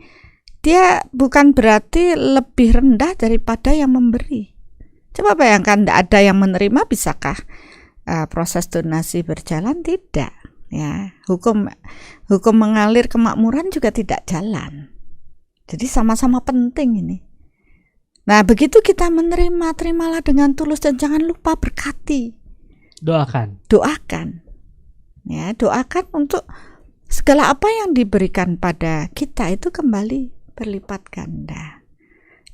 dia bukan berarti lebih rendah daripada yang memberi. Coba bayangkan, tidak ada yang menerima, bisakah proses donasi berjalan? Tidak. Ya, hukum mengalir kemakmuran juga tidak jalan. Jadi sama-sama penting ini. Nah, begitu kita menerima, terimalah dengan tulus dan jangan lupa berkati. Doakan. Ya, doakan untuk segala apa yang diberikan pada kita itu kembali berlipat ganda.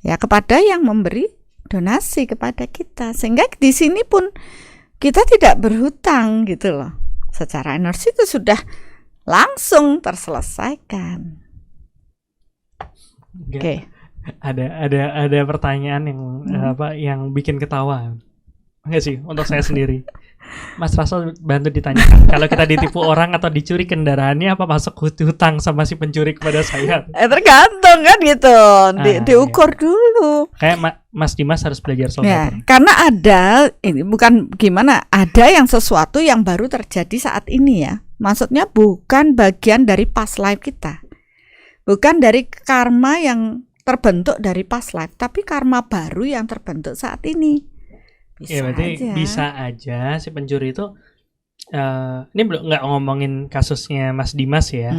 Ya, kepada yang memberi donasi kepada kita, sehingga di sini pun kita tidak berhutang gitu loh. Secara energi itu sudah langsung terselesaikan. Oke. Ada pertanyaan yang yang bikin ketawa. Enggak sih, untuk saya sendiri. Mas Rasul bantu ditanyakan, kalau kita ditipu orang atau dicuri kendaraannya, apa masuk hutang sama si pencuri kepada saya? Tergantung kan gitu, diukur iya. dulu. Kayak Mas Dimas harus belajar soal Ya, motor. karena ada ini bukan gimana, ada yang sesuatu yang baru terjadi saat ini ya. Maksudnya bukan bagian dari past life kita. Bukan dari karma yang terbentuk dari past life, tapi karma baru yang terbentuk saat ini. Ya berarti bisa aja si pencuri itu ini belum nggak ngomongin kasusnya Mas Dimas ya.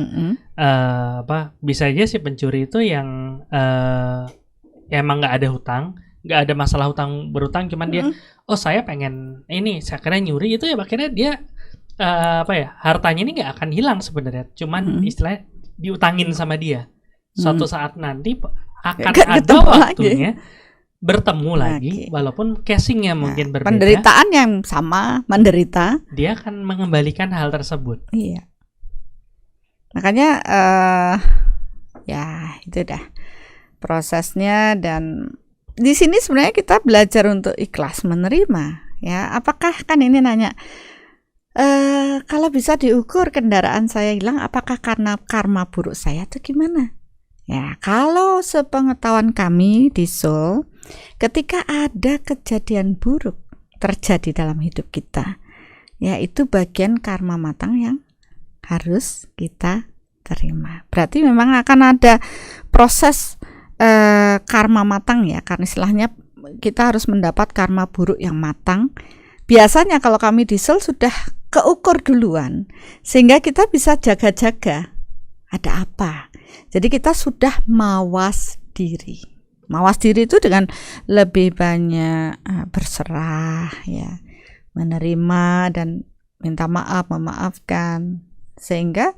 Bisa aja si pencuri itu yang ya emang nggak ada hutang, nggak ada masalah hutang berhutang, cuman dia saya pengen ini, saya kira nyuri itu ya, akhirnya dia hartanya ini nggak akan hilang sebenarnya, cuman istilahnya diutangin sama dia. Suatu saat nanti akan ada waktunya bertemu lagi, walaupun casingnya mungkin berbeda. Penderitaan yang sama, menderita. Dia akan mengembalikan hal tersebut. Iya. Makanya ya itu dah prosesnya, dan di sini sebenarnya kita belajar untuk ikhlas menerima. Ya, apakah kan ini nanya kalau bisa diukur kendaraan saya hilang, apakah karena karma buruk saya atau gimana? Ya, kalau sepengetahuan kami di Soul, ketika ada kejadian buruk terjadi dalam hidup kita, ya itu bagian karma matang yang harus kita terima. Berarti memang akan ada proses karma matang ya, karena istilahnya kita harus mendapat karma buruk yang matang. Biasanya kalau kami di Soul sudah keukur duluan, sehingga kita bisa jaga-jaga ada apa. Jadi kita sudah mawas diri. Mawas diri itu dengan lebih banyak berserah ya, menerima dan minta maaf, memaafkan, sehingga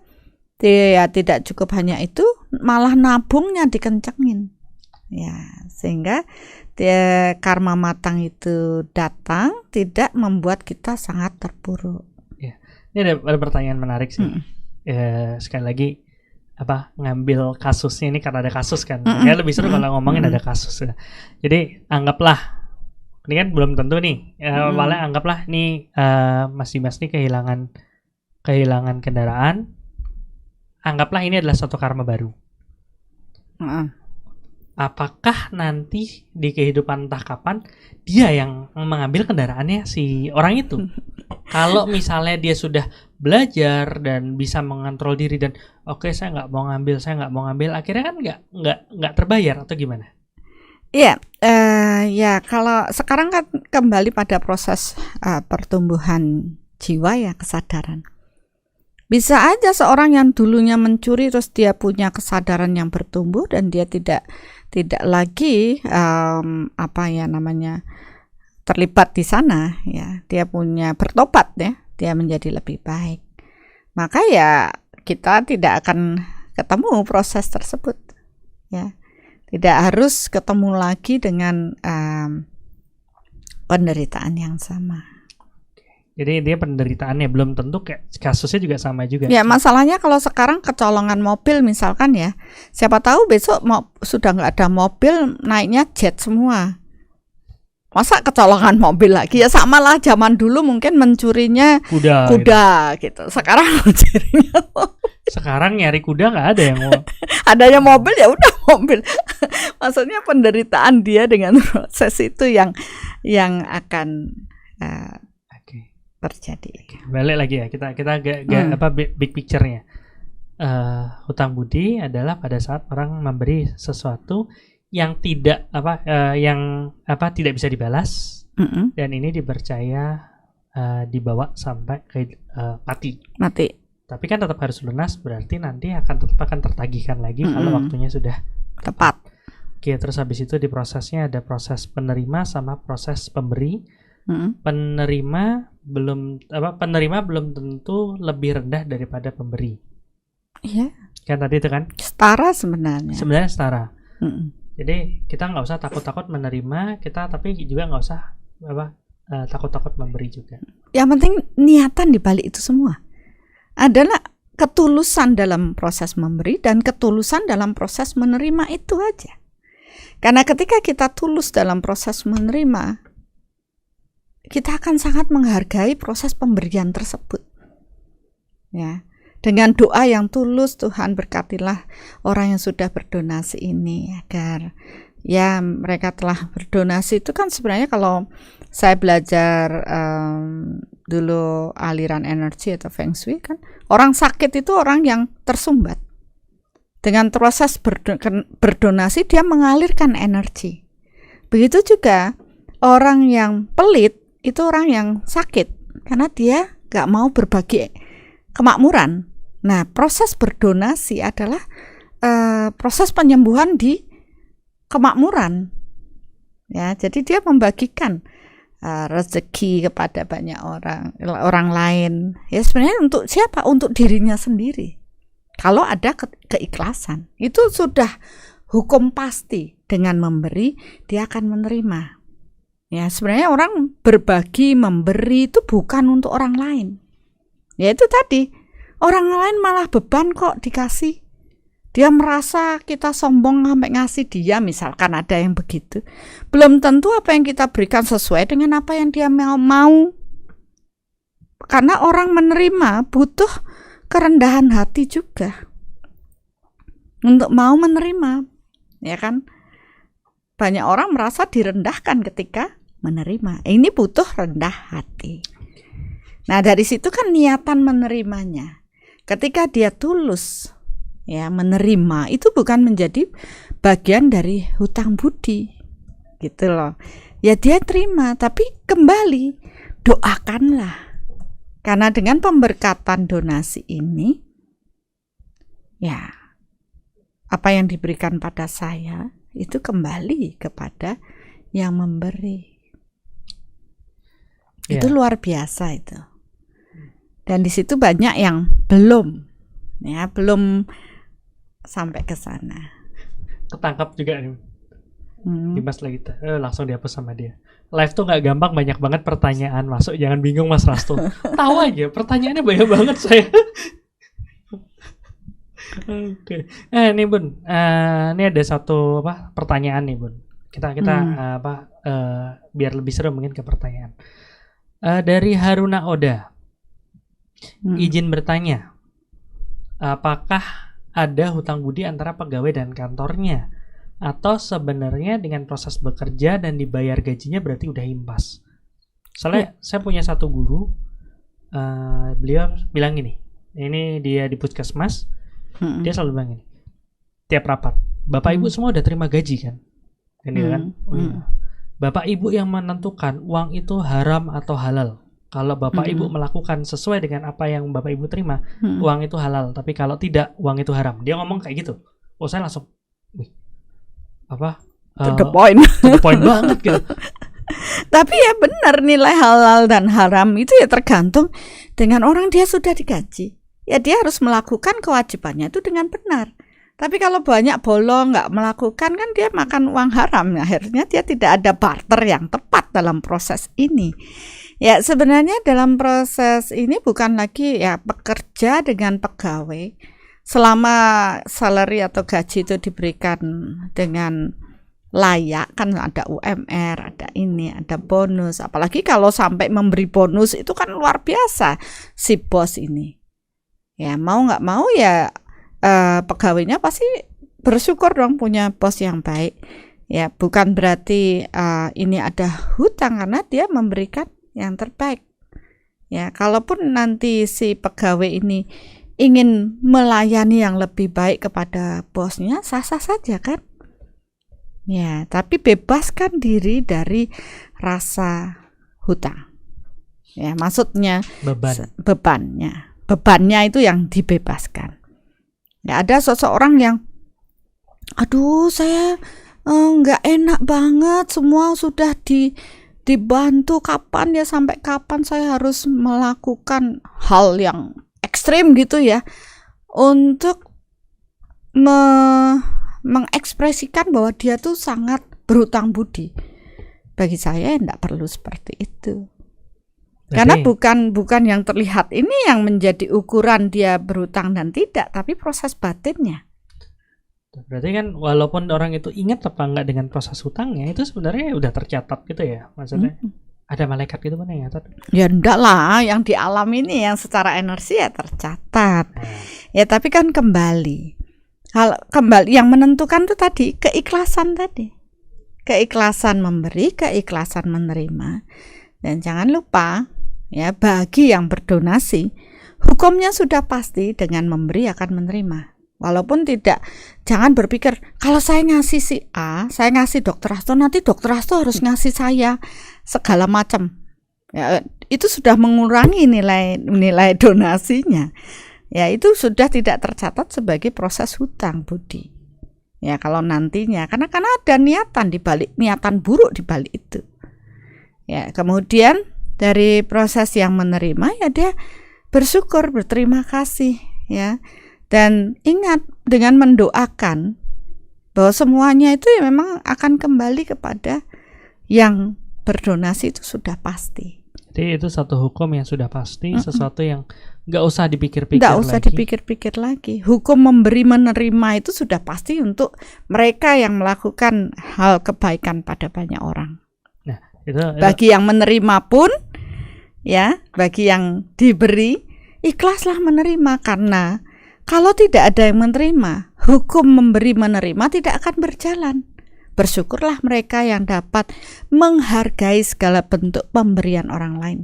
ya tidak cukup hanya itu, malah nabungnya dikencengin ya, sehingga karma matang itu datang tidak membuat kita sangat terpuruk ya. Ini ada pertanyaan menarik sih. Sekali lagi ngambil kasusnya ini karena ada kasus kan. Ya lebih seru kalau ngomongin ada kasus. Jadi anggaplah ini kan belum tentu nih. Awalnya anggaplah nih Mas Dimas nih kehilangan kendaraan. Anggaplah ini adalah suatu karma baru. Apakah nanti di kehidupan entah kapan dia yang mengambil kendaraannya si orang itu? Kalau misalnya dia sudah belajar dan bisa mengontrol diri dan oke, saya nggak mau ngambil, akhirnya kan nggak terbayar atau gimana? Iya, ya kalau sekarang kan kembali pada proses pertumbuhan jiwa ya, kesadaran. Bisa aja seorang yang dulunya mencuri terus dia punya kesadaran yang bertumbuh dan dia tidak lagi terlibat di sana ya, dia punya bertobat ya, dia menjadi lebih baik. Maka ya kita tidak akan ketemu proses tersebut ya. Tidak harus ketemu lagi dengan penderitaan yang sama. Jadi dia penderitaannya belum tentu kayak kasusnya juga sama juga. Ya masalahnya kalau sekarang kecolongan mobil misalkan ya, siapa tahu besok sudah nggak ada mobil, naiknya jet semua. Masa kecolongan mobil lagi? Ya sama lah, zaman dulu mungkin mencurinya kuda gitu. Sekarang mencurinya sekarang nyari kuda nggak ada yang mau. Adanya mobil ya udah mobil. Maksudnya penderitaan dia dengan proses itu yang akan terjadi. Balik lagi ya, kita big picture-nya. Hutang budi adalah pada saat orang memberi sesuatu yang tidak tidak bisa dibalas, dan ini dipercaya dibawa sampai ke mati. Tapi kan tetap harus lunas, berarti nanti tetap akan tertagihkan lagi kalau waktunya sudah tepat. Oke, terus habis itu di prosesnya ada proses penerima sama proses pemberi. Penerima belum tentu lebih rendah daripada pemberi. Iya. Kan tadi itu kan? Setara sebenarnya. Sebenarnya setara. Jadi kita nggak usah takut-takut menerima, tapi juga nggak usah takut-takut memberi juga. Yang penting niatan di balik itu semua adalah ketulusan dalam proses memberi dan ketulusan dalam proses menerima, itu aja. Karena ketika kita tulus dalam proses menerima, kita akan sangat menghargai proses pemberian tersebut. Ya, dengan doa yang tulus, Tuhan berkatilah orang yang sudah berdonasi ini agar ya mereka telah berdonasi. Itu kan sebenarnya kalau saya belajar dulu aliran energi atau feng shui kan, orang sakit itu orang yang tersumbat. Dengan proses berdonasi dia mengalirkan energi. Begitu juga orang yang pelit itu orang yang sakit karena dia gak mau berbagi kemakmuran. Nah, proses berdonasi adalah proses penyembuhan di kemakmuran. Ya, jadi dia membagikan rezeki kepada banyak orang lain. Ya sebenarnya untuk siapa? Untuk dirinya sendiri. Kalau ada keikhlasan, itu sudah hukum pasti. Dengan memberi, dia akan menerima. Ya, sebenarnya orang berbagi, memberi itu bukan untuk orang lain. Ya itu tadi, orang lain malah beban kok dikasih. Dia merasa kita sombong sampai ngasih dia, misalkan ada yang begitu. Belum tentu apa yang kita berikan sesuai dengan apa yang dia mau. Karena orang menerima butuh kerendahan hati juga. Untuk mau menerima, ya kan? Banyak orang merasa direndahkan ketika menerima. Ini butuh rendah hati. Nah, dari situ kan niatan menerimanya. Ketika dia tulus ya menerima, itu bukan menjadi bagian dari hutang budi. Gitu loh. Ya dia terima, tapi kembali doakanlah. Karena dengan pemberkatan donasi ini ya apa yang diberikan pada saya itu kembali kepada yang memberi. Itu luar biasa itu. Dan di situ banyak yang belum sampai ke sana. Ketangkap juga nih. Dimas lagi langsung dihapus sama dia. Live tuh nggak gampang, banyak banget pertanyaan masuk. Jangan bingung Mas Rasto. Tahu aja pertanyaannya banyak banget saya. Oke. Nih Bun, ini ada satu pertanyaan nih Bun. Kita biar lebih seru mungkin ke pertanyaan. Dari Haruna Oda. Izin bertanya. Apakah ada hutang budi antara pegawai dan kantornya? Atau sebenarnya dengan proses bekerja dan dibayar gajinya berarti udah impas? Soalnya saya punya satu guru, beliau bilang gini, ini dia di puskesmas. Dia selalu bilang gini, tiap rapat, Bapak Ibu semua udah terima gaji kan? Ini kan? Bapak Ibu yang menentukan uang itu haram atau halal. Kalau Bapak Ibu melakukan sesuai dengan apa yang Bapak Ibu terima, uang itu halal. Tapi kalau tidak, uang itu haram. Dia ngomong kayak gitu. Oh, saya langsung, to the point. To the point banget gitu. Tapi ya benar, nilai halal dan haram itu ya tergantung dengan orang dia sudah digaji. Ya dia harus melakukan kewajibannya itu dengan benar. Tapi kalau banyak bolong nggak melakukan kan dia makan uang haram. Akhirnya dia tidak ada barter yang tepat dalam proses ini. Ya sebenarnya dalam proses ini bukan lagi ya pekerja dengan pegawai. Selama salary atau gaji itu diberikan dengan layak, kan ada UMR, ada ini, ada bonus. Apalagi kalau sampai memberi bonus itu kan luar biasa si bos ini. Ya mau nggak mau ya pegawainya pasti bersyukur dong punya bos yang baik. Ya bukan berarti ini ada hutang karena dia memberikan yang terbaik. Ya kalaupun nanti si pegawai ini ingin melayani yang lebih baik kepada bosnya, sah-sah saja kan. Ya tapi bebaskan diri dari rasa hutang. Ya maksudnya bebannya itu yang dibebaskan. Ya ada seseorang yang aduh saya nggak enak banget, semua sudah dibantu, kapan ya, sampai kapan saya harus melakukan hal yang ekstrim gitu ya untuk mengekspresikan bahwa dia tuh sangat berhutang budi. Bagi saya enggak perlu seperti itu. Karena bukan yang terlihat ini yang menjadi ukuran dia berhutang dan tidak, tapi proses batinnya. Berarti kan walaupun orang itu ingat apa enggak dengan proses hutangnya, itu sebenarnya udah tercatat gitu ya maksudnya. ada malaikat gitu mana ya? Ya enggak lah, yang di alam ini yang secara energi ya tercatat. Ya tapi kan kembali yang menentukan tuh tadi keikhlasan tadi. Keikhlasan memberi, keikhlasan menerima. Dan jangan lupa ya, bagi yang berdonasi, hukumnya sudah pasti dengan memberi akan menerima. Walaupun tidak, jangan berpikir kalau saya ngasih si A, saya ngasih Dokter Hasto, nanti Dokter Hasto harus ngasih saya segala macam. Ya, itu sudah mengurangi nilai donasinya. Ya, itu sudah tidak tercatat sebagai proses hutang budi. Ya, kalau nantinya karena ada niatan buruk di balik itu. Ya, kemudian dari proses yang menerima ya dia bersyukur, berterima kasih ya. Dan ingat, dengan mendoakan bahwa semuanya itu ya memang akan kembali kepada yang berdonasi, itu sudah pasti. Jadi itu satu hukum yang sudah pasti, sesuatu yang nggak usah dipikir-pikir lagi. Nggak usah dipikir-pikir lagi. Hukum memberi menerima itu sudah pasti untuk mereka yang melakukan hal kebaikan pada banyak orang. Nah, itu. Bagi yang menerima pun, ya, bagi yang diberi, ikhlaslah menerima, karena kalau tidak ada yang menerima, hukum memberi menerima tidak akan berjalan. Bersyukurlah mereka yang dapat menghargai segala bentuk pemberian orang lain,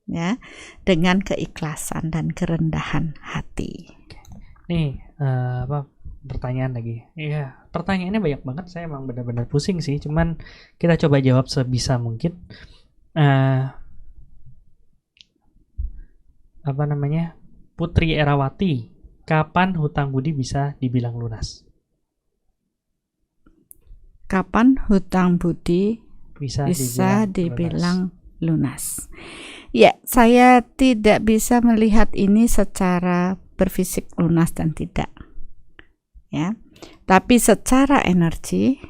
ya, dengan keikhlasan dan kerendahan hati. Nih, pertanyaan lagi. Iya, pertanyaannya banyak banget. Saya emang benar-benar pusing sih. Cuman kita coba jawab sebisa mungkin. Putri Erawati, kapan hutang budi bisa dibilang lunas? Kapan hutang budi bisa dibilang lunas? Ya, saya tidak bisa melihat ini secara berfisik lunas dan tidak. Ya. Tapi secara energi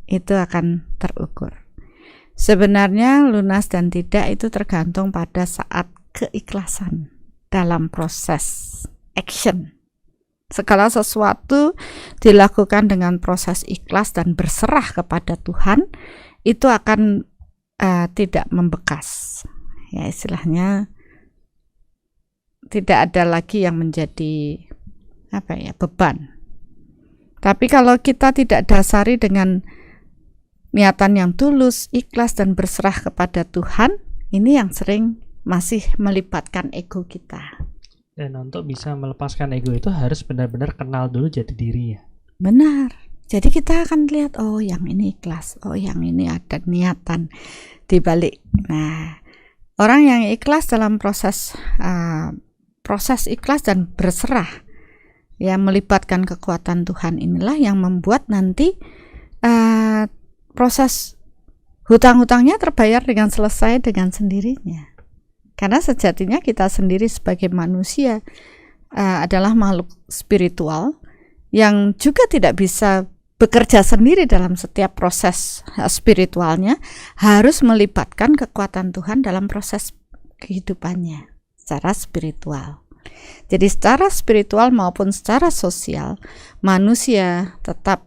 itu akan terukur. Sebenarnya lunas dan tidak itu tergantung pada saat keikhlasan dalam proses action. Segala sesuatu dilakukan dengan proses ikhlas dan berserah kepada Tuhan, itu akan tidak membekas. Ya, istilahnya tidak ada lagi yang menjadi beban. Tapi kalau kita tidak dasari dengan niatan yang tulus, ikhlas dan berserah kepada Tuhan, ini yang sering masih melibatkan ego kita. Dan untuk bisa melepaskan ego itu harus benar-benar kenal dulu jati diri ya. Benar. Jadi kita akan lihat, oh yang ini ikhlas, oh yang ini ada niatan di balik. Nah, orang yang ikhlas dalam proses ikhlas dan berserah, ya, melibatkan kekuatan Tuhan, inilah yang membuat nanti proses hutang-hutangnya terbayar dengan selesai dengan sendirinya. Karena sejatinya kita sendiri sebagai manusia adalah makhluk spiritual yang juga tidak bisa bekerja sendiri dalam setiap proses spiritualnya, harus melibatkan kekuatan Tuhan dalam proses kehidupannya secara spiritual. Jadi secara spiritual maupun secara sosial, manusia tetap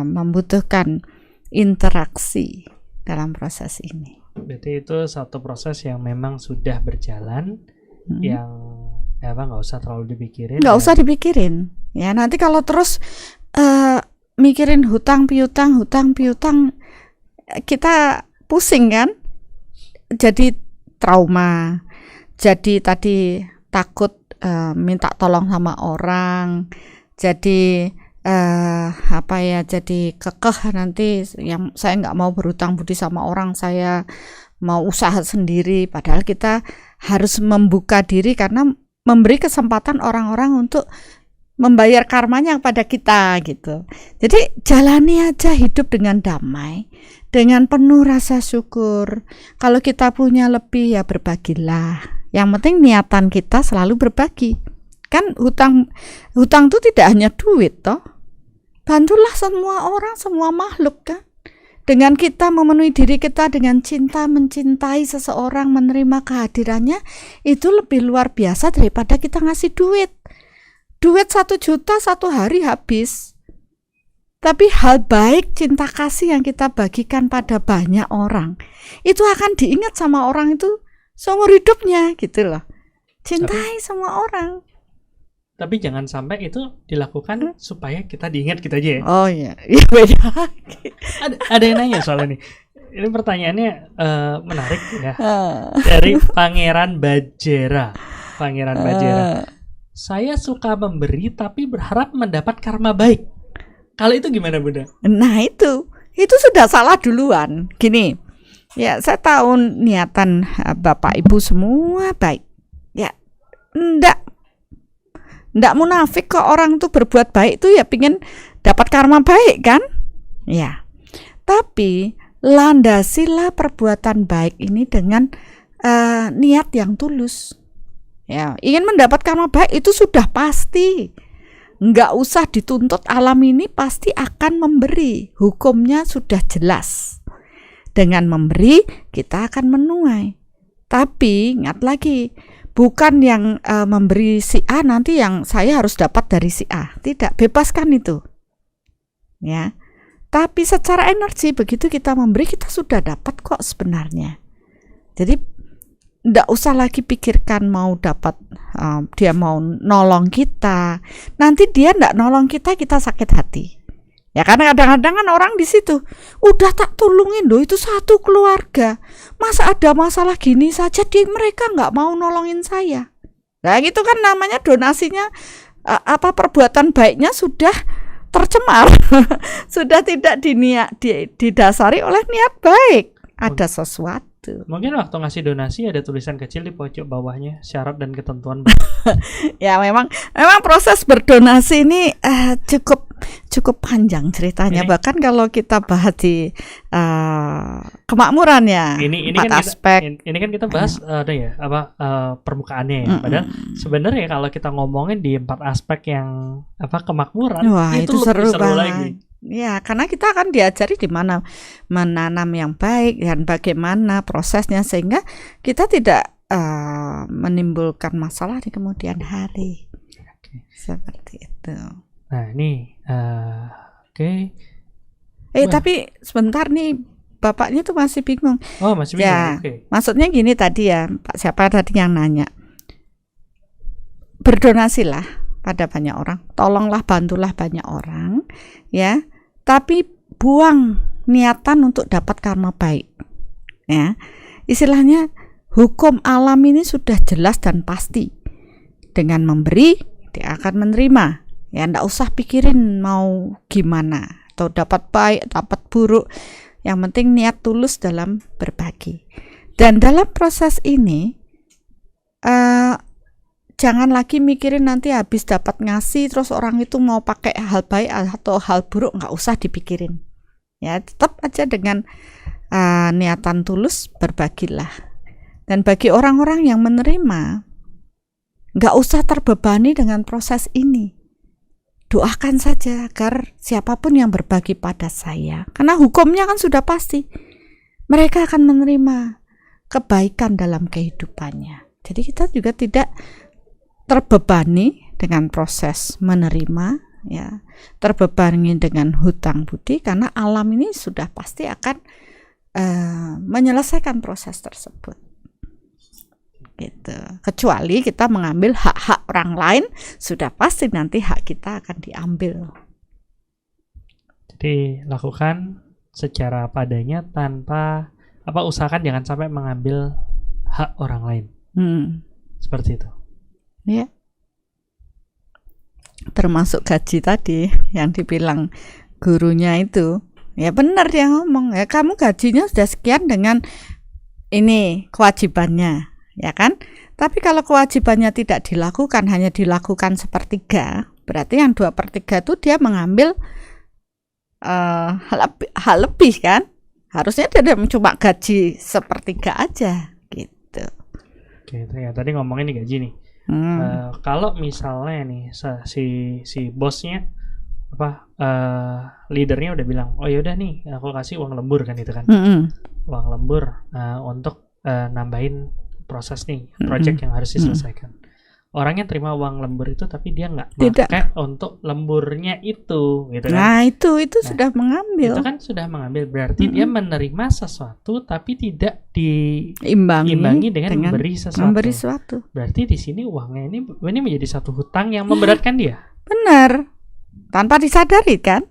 membutuhkan interaksi dalam proses ini. Berarti itu satu proses yang memang sudah berjalan, yang nggak usah terlalu dipikirin. Nggak usah dipikirin. Ya, nanti kalau terus mikirin hutang piutang, kita pusing kan? Jadi trauma. Jadi tadi takut minta tolong sama orang. Jadi jadi kekeh nanti, yang saya nggak mau berhutang budi sama orang, saya mau usaha sendiri. Padahal kita harus membuka diri karena memberi kesempatan orang-orang untuk membayar karmanya kepada kita gitu. Jadi jalani aja hidup dengan damai, dengan penuh rasa syukur. Kalau kita punya lebih ya berbagilah. Yang penting niatan kita selalu berbagi. Kan hutang itu tidak hanya duit toh. Bantulah semua orang, semua makhluk kan. Dengan kita memenuhi diri kita dengan cinta, mencintai seseorang, menerima kehadirannya, itu lebih luar biasa daripada kita ngasih duit. Duit 1 juta 1 hari habis. Tapi hal baik, cinta kasih yang kita bagikan pada banyak orang, itu akan diingat sama orang itu seumur hidupnya gitu loh. Cintai semua orang. Tapi jangan sampai itu dilakukan supaya kita diingat gitu aja ya. Oh iya, beda. Ada yang nanya soal ini. Ini pertanyaannya menarik ya. Dari Pangeran Bajera. Saya suka memberi tapi berharap mendapat karma baik. Kalau itu gimana, Bunda? Nah itu sudah salah duluan. Gini, ya saya tahu niatan Bapak Ibu semua baik. Ya, ndak munafik kok orang tuh berbuat baik tuh ya pingin dapat karma baik kan? Ya, tapi landasilah perbuatan baik ini dengan niat yang tulus. Ya, ingin mendapat karma baik itu sudah pasti. Nggak usah dituntut, alam ini pasti akan memberi. Hukumnya sudah jelas. Dengan memberi kita akan menuai. Tapi ingat lagi, bukan yang memberi si A nanti yang saya harus dapat dari si A. Tidak, bebaskan itu. Ya. Tapi secara energi begitu kita memberi kita sudah dapat kok sebenarnya. Jadi nggak usah lagi pikirkan mau dapat dia mau nolong kita, nanti dia nggak nolong kita sakit hati ya, karena kadang-kadang kan orang di situ udah tak tolongin loh itu satu keluarga, masa ada masalah gini saja mereka nggak mau nolongin saya. Nah gitu kan namanya donasinya perbuatan baiknya sudah tercemar. Sudah tidak didasari oleh niat baik, ada sesuatu. Mungkin waktu ngasih donasi ada tulisan kecil di pojok bawahnya syarat dan ketentuan. Ya memang proses berdonasi ini cukup panjang ceritanya. Bahkan kalau kita bahas di kemakmuran ya, ini kan aspek. Ini kan kita bahas permukaannya ya. Padahal sebenarnya kalau kita ngomongin di 4 aspek yang kemakmuran, wah, itu seru banget. Lagi. Ya, karena kita akan diajari di mana menanam yang baik dan bagaimana prosesnya sehingga kita tidak menimbulkan masalah di kemudian hari. Seperti itu. Nah, ini oke. Tapi sebentar nih, Bapaknya tuh masih bingung. Oh, masih bingung. Ya, maksudnya gini tadi ya, Pak siapa tadi yang nanya. Berdonasilah pada banyak orang, tolonglah, bantulah banyak orang, ya. Tapi buang niatan untuk dapat karma baik. Ya. Istilahnya hukum alam ini sudah jelas dan pasti. Dengan memberi, dia akan menerima. Ya, enggak usah pikirin mau gimana atau dapat baik, dapat buruk. Yang penting niat tulus dalam berbagi. Dan dalam proses ini jangan lagi mikirin nanti habis dapat ngasih terus orang itu mau pakai hal baik atau hal buruk, nggak usah dipikirin. Ya, tetap aja dengan niatan tulus berbagilah. Dan bagi orang-orang yang menerima, nggak usah terbebani dengan proses ini. Doakan saja agar siapapun yang berbagi pada saya, karena hukumnya kan sudah pasti, mereka akan menerima kebaikan dalam kehidupannya. Jadi kita juga tidak terbebani dengan proses menerima, ya, terbebani dengan hutang budi, karena alam ini sudah pasti akan menyelesaikan proses tersebut. Gitu. Kecuali kita mengambil hak-hak orang lain, sudah pasti nanti hak kita akan diambil. Jadi lakukan secara padanya tanpa usahakan jangan sampai mengambil hak orang lain. Seperti itu. Ya. Termasuk gaji tadi yang dibilang gurunya itu, ya benar dia ngomong, ya kamu gajinya sudah sekian dengan ini kewajibannya, ya kan? Tapi kalau kewajibannya tidak dilakukan, hanya dilakukan 1/3, berarti yang 2/3 itu dia mengambil hal lebih kan? Harusnya dia cuma gaji 1/3 aja gitu. Oke, ya tadi ngomongin nih gaji nih. Kalau misalnya nih si bosnya leadernya udah bilang, oh yaudah nih aku kasih uang lembur kan itu kan, uang lembur untuk nambahin proses nih project yang harus diselesaikan. orang yang terima uang lembur itu tapi dia nggak Tidak. pakai untuk lemburnya itu, gitu kan? Nah, itu Nah, sudah mengambil. itu kan sudah mengambil, berarti dia menerima sesuatu tapi tidak Imbangi diimbangi dengan memberi sesuatu. Berarti di sini uangnya ini menjadi satu hutang yang memberatkan dia. Benar. Tanpa disadari kan?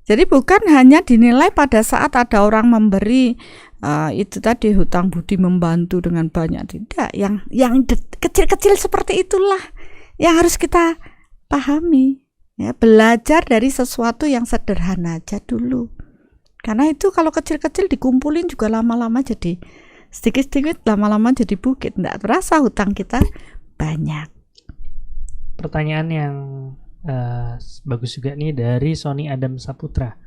Jadi bukan hanya dinilai pada saat ada orang memberi itu tadi hutang budi membantu dengan banyak, tidak. Yang kecil-kecil seperti itulah yang harus kita pahami. Ya, belajar dari sesuatu yang sederhana aja dulu. Karena itu kalau kecil-kecil dikumpulin juga lama-lama jadi sedikit-sedikit, lama-lama jadi bukit. Nggak terasa hutang kita banyak. Pertanyaan yang bagus juga nih dari Sony Adam Saputra.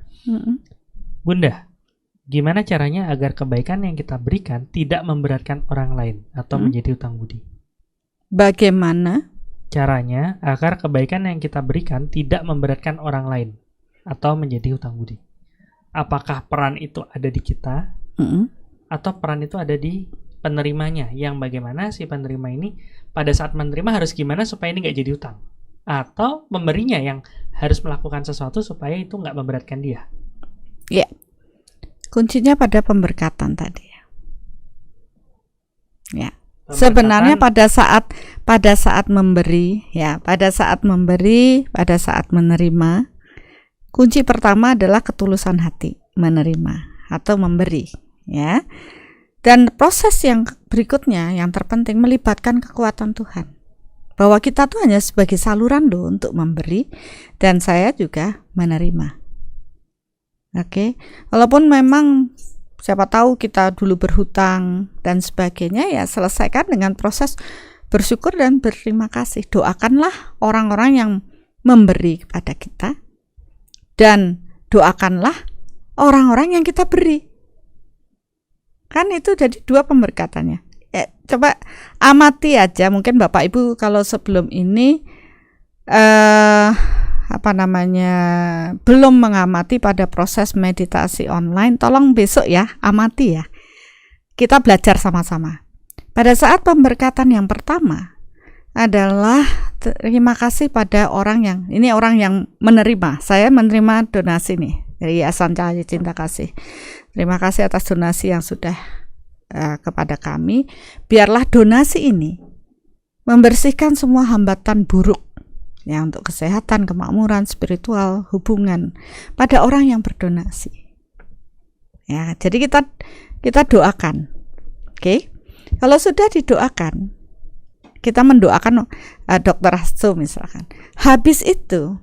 Bunda, gimana caranya agar kebaikan yang kita berikan tidak memberatkan orang lain atau menjadi hutang budi? Bagaimana caranya agar kebaikan yang kita berikan tidak memberatkan orang lain atau menjadi hutang budi? Apakah peran itu ada di kita atau peran itu ada di penerimanya? Yang bagaimana si penerima ini pada saat menerima harus gimana supaya ini nggak jadi hutang? Atau memberinya yang harus melakukan sesuatu supaya itu nggak memberatkan dia? Ya, kuncinya pada pemberkatan tadi. Ya, sebenarnya pada saat memberi, ya, pada saat menerima, kunci pertama adalah ketulusan hati menerima atau memberi, ya. Dan proses yang berikutnya yang terpenting melibatkan kekuatan Tuhan. Bahwa kita tuh hanya sebagai saluran loh untuk memberi, dan saya juga menerima. Oke, walaupun memang siapa tahu kita dulu berhutang dan sebagainya, ya selesaikan dengan proses bersyukur dan berterima kasih. Doakanlah orang-orang yang memberi kepada kita, dan doakanlah orang-orang yang kita beri. Kan itu jadi dua pemberkatannya. Ya, coba amati aja, mungkin Bapak Ibu kalau sebelum ini belum mengamati pada proses meditasi online, tolong besok ya amati ya. Kita belajar sama-sama. Pada saat pemberkatan yang pertama adalah terima kasih pada orang yang menerima. Saya menerima donasi nih dari Yayasan Cahaya Cinta Kasih. Terima kasih atas donasi yang sudah kepada kami. Biarlah donasi ini membersihkan semua hambatan buruk ya untuk kesehatan, kemakmuran, spiritual, hubungan pada orang yang berdonasi. Ya, jadi kita doakan. Oke. Kalau sudah didoakan, kita mendoakan Dr. Hasto misalkan. Habis itu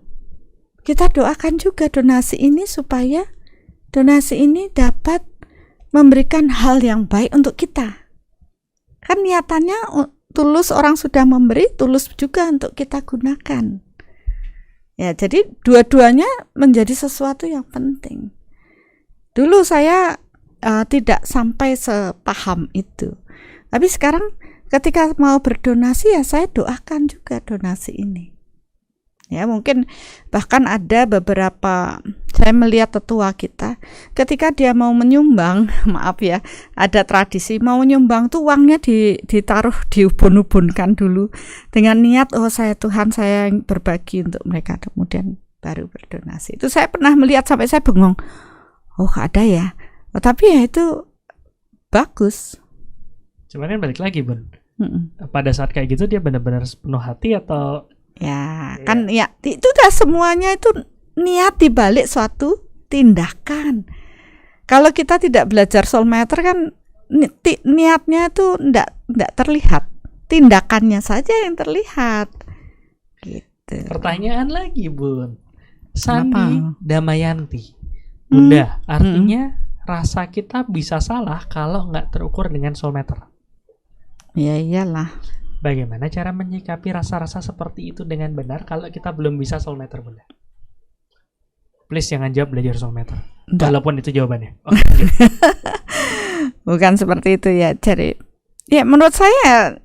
kita doakan juga donasi ini supaya donasi ini dapat memberikan hal yang baik untuk kita. Kan niatannya tulus, orang sudah memberi, tulus juga untuk kita gunakan. Ya, jadi dua-duanya menjadi sesuatu yang penting. Dulu saya tidak sampai sepaham itu. Tapi sekarang ketika mau berdonasi ya saya doakan juga donasi ini. Ya, mungkin bahkan ada beberapa, saya melihat tetua kita ketika dia mau menyumbang, maaf ya, ada tradisi mau menyumbang tuh uangnya ditaruh, diubun-ubunkan dulu dengan niat, oh saya Tuhan, saya berbagi untuk mereka, kemudian baru berdonasi. Itu saya pernah melihat sampai saya bengong, oh ada ya, tapi ya itu bagus. Cuman kan balik lagi Bun, pada saat kayak gitu dia benar-benar penuh hati atau ya kan ya itu udah semuanya itu niat dibalik suatu tindakan. Kalau kita tidak belajar soul meter kan niatnya itu enggak terlihat, tindakannya saja yang terlihat gitu. Pertanyaan lagi Bun, Sandi Damayanti, Bunda, artinya rasa kita bisa salah kalau nggak terukur dengan soul meter. Ya iyalah. Bagaimana cara menyikapi rasa-rasa seperti itu dengan benar kalau kita belum bisa soul meter, Bunda? Please jangan jawab belajar soul meter. Walaupun itu jawabannya. Okay. Bukan seperti itu ya. Jadi ya menurut saya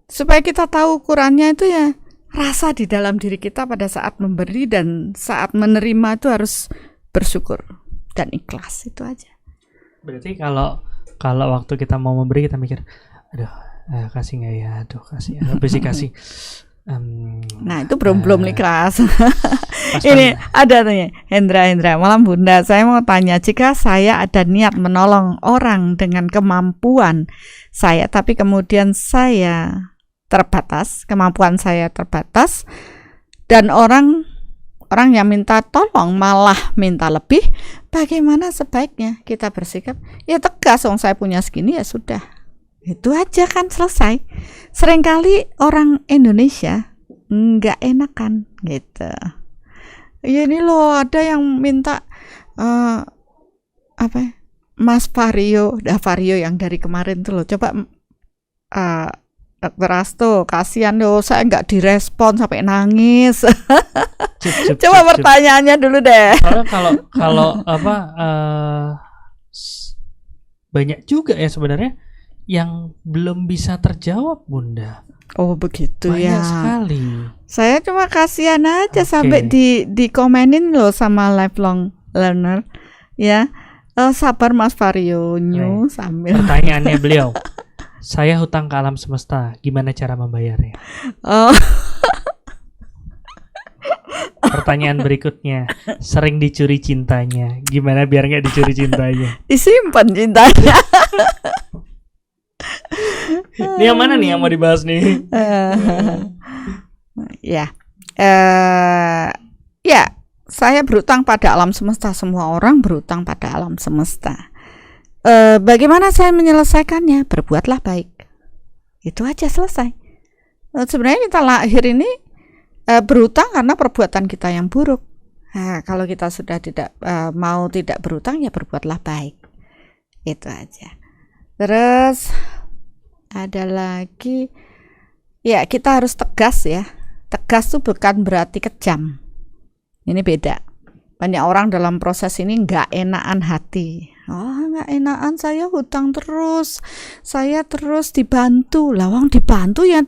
supaya kita tahu ukurannya itu ya rasa di dalam diri kita pada saat memberi dan saat menerima itu harus bersyukur dan ikhlas, itu aja. Berarti kalau waktu kita mau memberi kita mikir, aduh Kasih nggak ya? Aduh, kasih. Habis dikasih. Nah itu belum nih kelas. Pas Ini ada tanya Hendra, malam Bunda, saya mau tanya, jika saya ada niat menolong orang dengan kemampuan saya, tapi kemudian kemampuan saya terbatas, dan orang yang minta tolong malah minta lebih, bagaimana sebaiknya kita bersikap? Ya tegas, saya punya segini ya sudah. Itu aja kan selesai. Seringkali orang Indonesia nggak enakan gitu. Ya ini loh, ada yang minta Mas Vario yang dari kemarin tuh loh. Coba Dr. Rasto, kasihan loh, saya nggak direspon sampai nangis. Coba pertanyaannya dulu deh. Kalau banyak juga ya sebenarnya yang belum bisa terjawab, Bunda. Oh begitu banyak ya. Sekali. Saya cuma kasihan aja sampai dikomenin loh sama lifelong learner. Ya, sabar Mas Vario sambil. Pertanyaannya beliau, saya hutang ke alam semesta, gimana cara membayarnya? Pertanyaan berikutnya, sering dicuri cintanya, gimana biar nggak dicuri cintanya? Disimpan cintanya. Ini yang mana nih yang mau dibahas nih? Ya, saya berutang pada alam semesta. Semua orang berutang pada alam semesta. Bagaimana saya menyelesaikannya? Berbuatlah baik. Itu aja, selesai. Sebenarnya kita lahir ini berutang karena perbuatan kita yang buruk. Nah, kalau kita sudah tidak berutang, ya berbuatlah baik. Itu aja. Terus ada lagi, ya kita harus tegas ya. Tegas itu bukan berarti kejam. Ini beda. Banyak orang dalam proses ini nggak enakan hati. Nggak enakan, saya hutang terus, saya terus dibantu. Lawang dibantu ya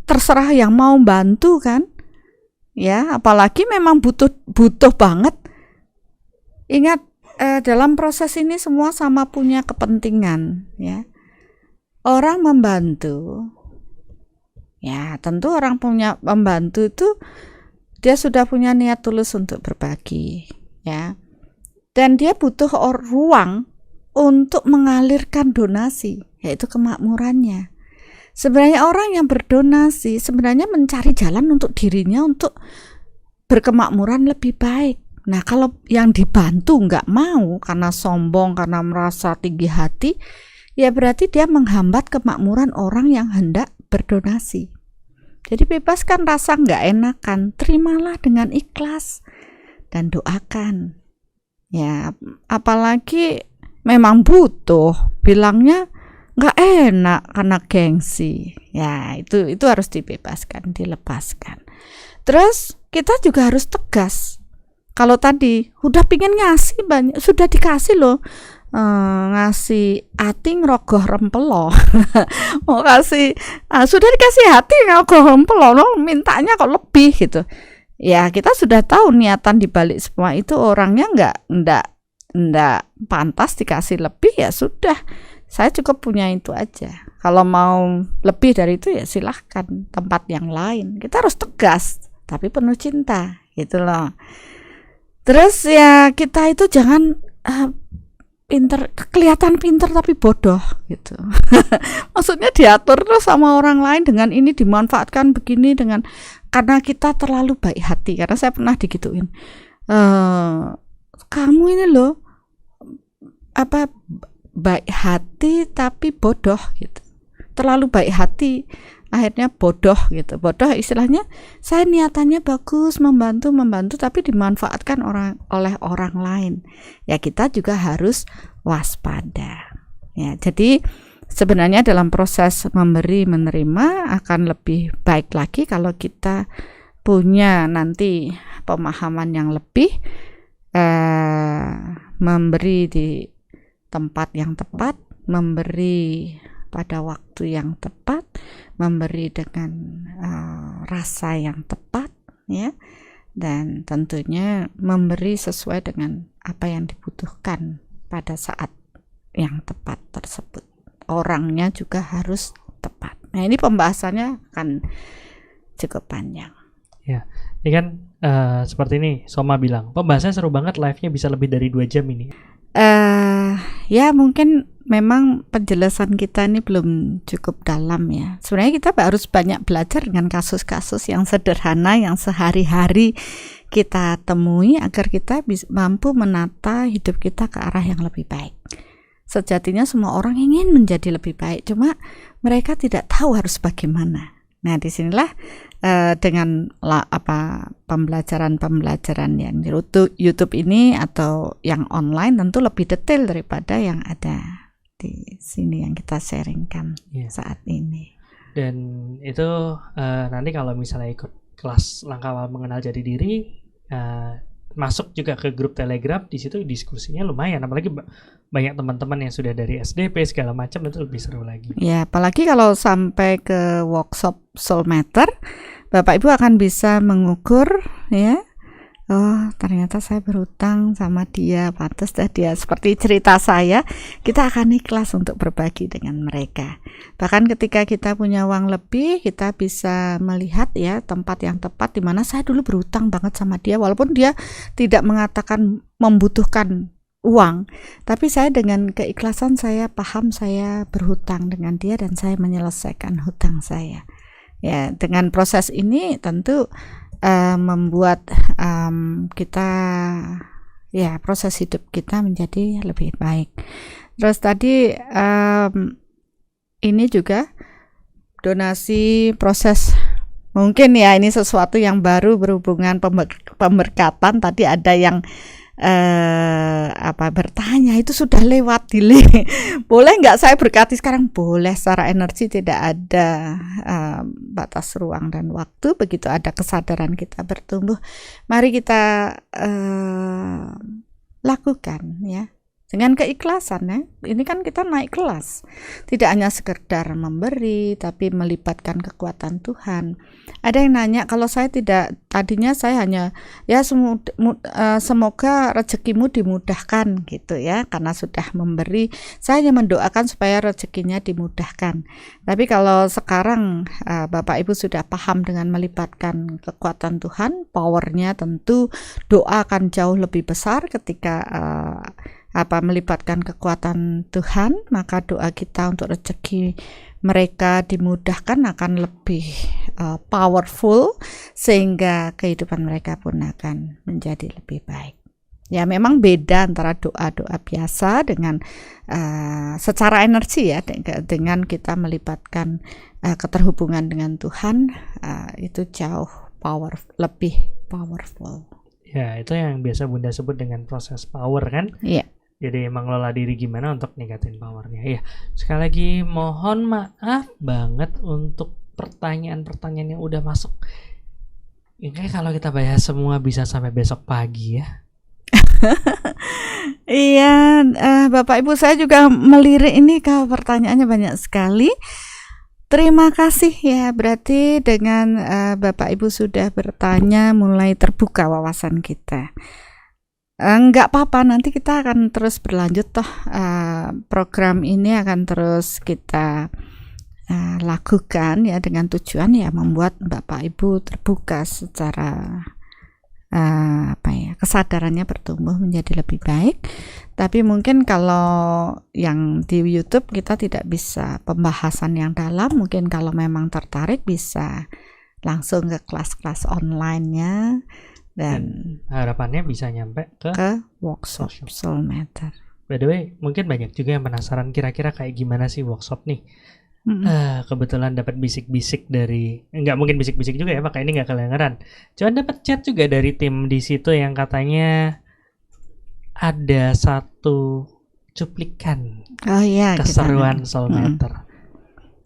terserah yang mau bantu kan. Ya, apalagi memang butuh banget. Ingat, dalam proses ini semua sama punya kepentingan ya. Orang membantu, ya tentu orang punya membantu itu dia sudah punya niat tulus untuk berbagi ya, dan dia butuh ruang untuk mengalirkan donasi, yaitu kemakmurannya. Sebenarnya orang yang berdonasi sebenarnya mencari jalan untuk dirinya untuk berkemakmuran lebih baik. Nah, kalau yang dibantu nggak mau karena sombong, karena merasa tinggi hati, ya berarti dia menghambat kemakmuran orang yang hendak berdonasi. Jadi bebaskan rasa nggak enakan, terimalah dengan ikhlas dan doakan. Ya, apalagi memang butuh, bilangnya nggak enak karena gengsi. Ya, itu harus dibebaskan, dilepaskan. Terus kita juga harus tegas. Kalau tadi udah pingin ngasih banyak, sudah dikasih loh, ngasih hati ngerogoh rempelo. Mau kasih, sudah dikasih hati ngerogoh rempelo, mintanya kok lebih gitu. Ya kita sudah tahu niatan dibalik semua itu, orangnya nggak pantas dikasih lebih, ya sudah. Saya cukup punya itu aja. Kalau mau lebih dari itu ya silahkan tempat yang lain. Kita harus tegas tapi penuh cinta gitu loh. Terus ya kita itu jangan kelihatan pinter tapi bodoh gitu. Maksudnya diatur terus sama orang lain dengan ini, dimanfaatkan begini karena kita terlalu baik hati. Karena saya pernah digituin, kamu ini loh baik hati tapi bodoh gitu. Terlalu baik hati akhirnya bodoh gitu. Bodoh istilahnya, saya niatannya bagus, membantu tapi dimanfaatkan oleh orang lain. Ya kita juga harus waspada. Ya, jadi sebenarnya dalam proses memberi menerima akan lebih baik lagi kalau kita punya nanti pemahaman yang lebih, memberi di tempat yang tepat, memberi pada waktu yang tepat, memberi dengan rasa yang tepat ya, dan tentunya memberi sesuai dengan apa yang dibutuhkan pada saat yang tepat tersebut. Orangnya juga harus tepat. Nah, ini pembahasannya akan cukup panjang. Ya, ini kan seperti ini Soma bilang, pembahasannya seru banget, live-nya bisa lebih dari 2 jam ini. Ya mungkin memang penjelasan kita ini belum cukup dalam ya. Sebenarnya kita harus banyak belajar dengan kasus-kasus yang sederhana yang sehari-hari kita temui agar kita mampu menata hidup kita ke arah yang lebih baik. Sejatinya semua orang ingin menjadi lebih baik, cuma mereka tidak tahu harus bagaimana. Nah, disinilah dengan pembelajaran yang di YouTube ini atau yang online tentu lebih detail daripada yang ada di sini yang kita sharingkan saat ini. Dan itu nanti kalau misalnya ikut kelas langkah awal mengenal jati diri, masuk juga ke grup Telegram, di situ diskusinya lumayan, apalagi banyak teman-teman yang sudah dari SDP segala macam, itu lebih seru lagi. Ya, apalagi kalau sampai ke workshop Soul Matter, Bapak Ibu akan bisa mengukur ya. Oh, ternyata saya berhutang sama dia, pantas dah dia seperti cerita saya, kita akan ikhlas untuk berbagi dengan mereka. Bahkan ketika kita punya uang lebih, kita bisa melihat ya tempat yang tepat di mana saya dulu berhutang banget sama dia, walaupun dia tidak mengatakan membutuhkan uang, tapi saya dengan keikhlasan saya paham saya berhutang dengan dia dan saya menyelesaikan hutang saya. Ya, dengan proses ini tentu membuat kita ya proses hidup kita menjadi lebih baik. Terus tadi ini juga donasi proses, mungkin ya ini sesuatu yang baru berhubungan pemberkatan. Tadi ada yang bertanya itu sudah lewat delay, boleh nggak saya berkati sekarang? Boleh, secara energi tidak ada batas ruang dan waktu. Begitu ada kesadaran kita bertumbuh, mari kita lakukan ya dengan keikhlasan ya. Ini kan kita naik kelas, tidak hanya sekedar memberi tapi melibatkan kekuatan Tuhan. Ada yang nanya, kalau saya tidak, tadinya saya hanya ya semoga rezekimu dimudahkan gitu ya, karena sudah memberi, saya hanya mendoakan supaya rezekinya dimudahkan. Tapi kalau sekarang Bapak Ibu sudah paham dengan melibatkan kekuatan Tuhan, powernya tentu doa akan jauh lebih besar ketika melibatkan kekuatan Tuhan, maka doa kita untuk rezeki mereka dimudahkan akan lebih powerful, sehingga kehidupan mereka pun akan menjadi lebih baik. Ya, memang beda antara doa-doa biasa dengan secara energi ya, dengan kita melibatkan keterhubungan dengan Tuhan, itu jauh lebih powerful. Ya, itu yang biasa Bunda sebut dengan proses power kan? Iya. Jadi mengelola diri gimana untuk ningkatin powernya. Ya, sekali lagi mohon maaf banget untuk pertanyaan-pertanyaan yang udah masuk. Ini kalau kita bahas semua bisa sampai besok pagi ya. Iya, Bapak Ibu, saya juga melirik ini kalau pertanyaannya banyak sekali. Terima kasih ya, berarti dengan Bapak Ibu sudah bertanya, mulai terbuka wawasan kita. Enggak apa-apa, nanti kita akan terus berlanjut toh, program ini akan terus kita lakukan ya, dengan tujuan ya membuat Bapak Ibu terbuka secara kesadarannya bertumbuh menjadi lebih baik. Tapi mungkin kalau yang di YouTube kita tidak bisa pembahasan yang dalam, mungkin kalau memang tertarik bisa langsung ke kelas-kelas online-nya. Dan harapannya bisa nyampe ke workshop Soul Matter. By the way, mungkin banyak juga yang penasaran kira-kira kayak gimana sih workshop nih. Kebetulan dapat bisik-bisik dari, nggak mungkin bisik-bisik juga ya, makanya ini nggak kedengeran. Cuman dapat chat juga dari tim di situ yang katanya ada satu cuplikan keseruan Soul Matter.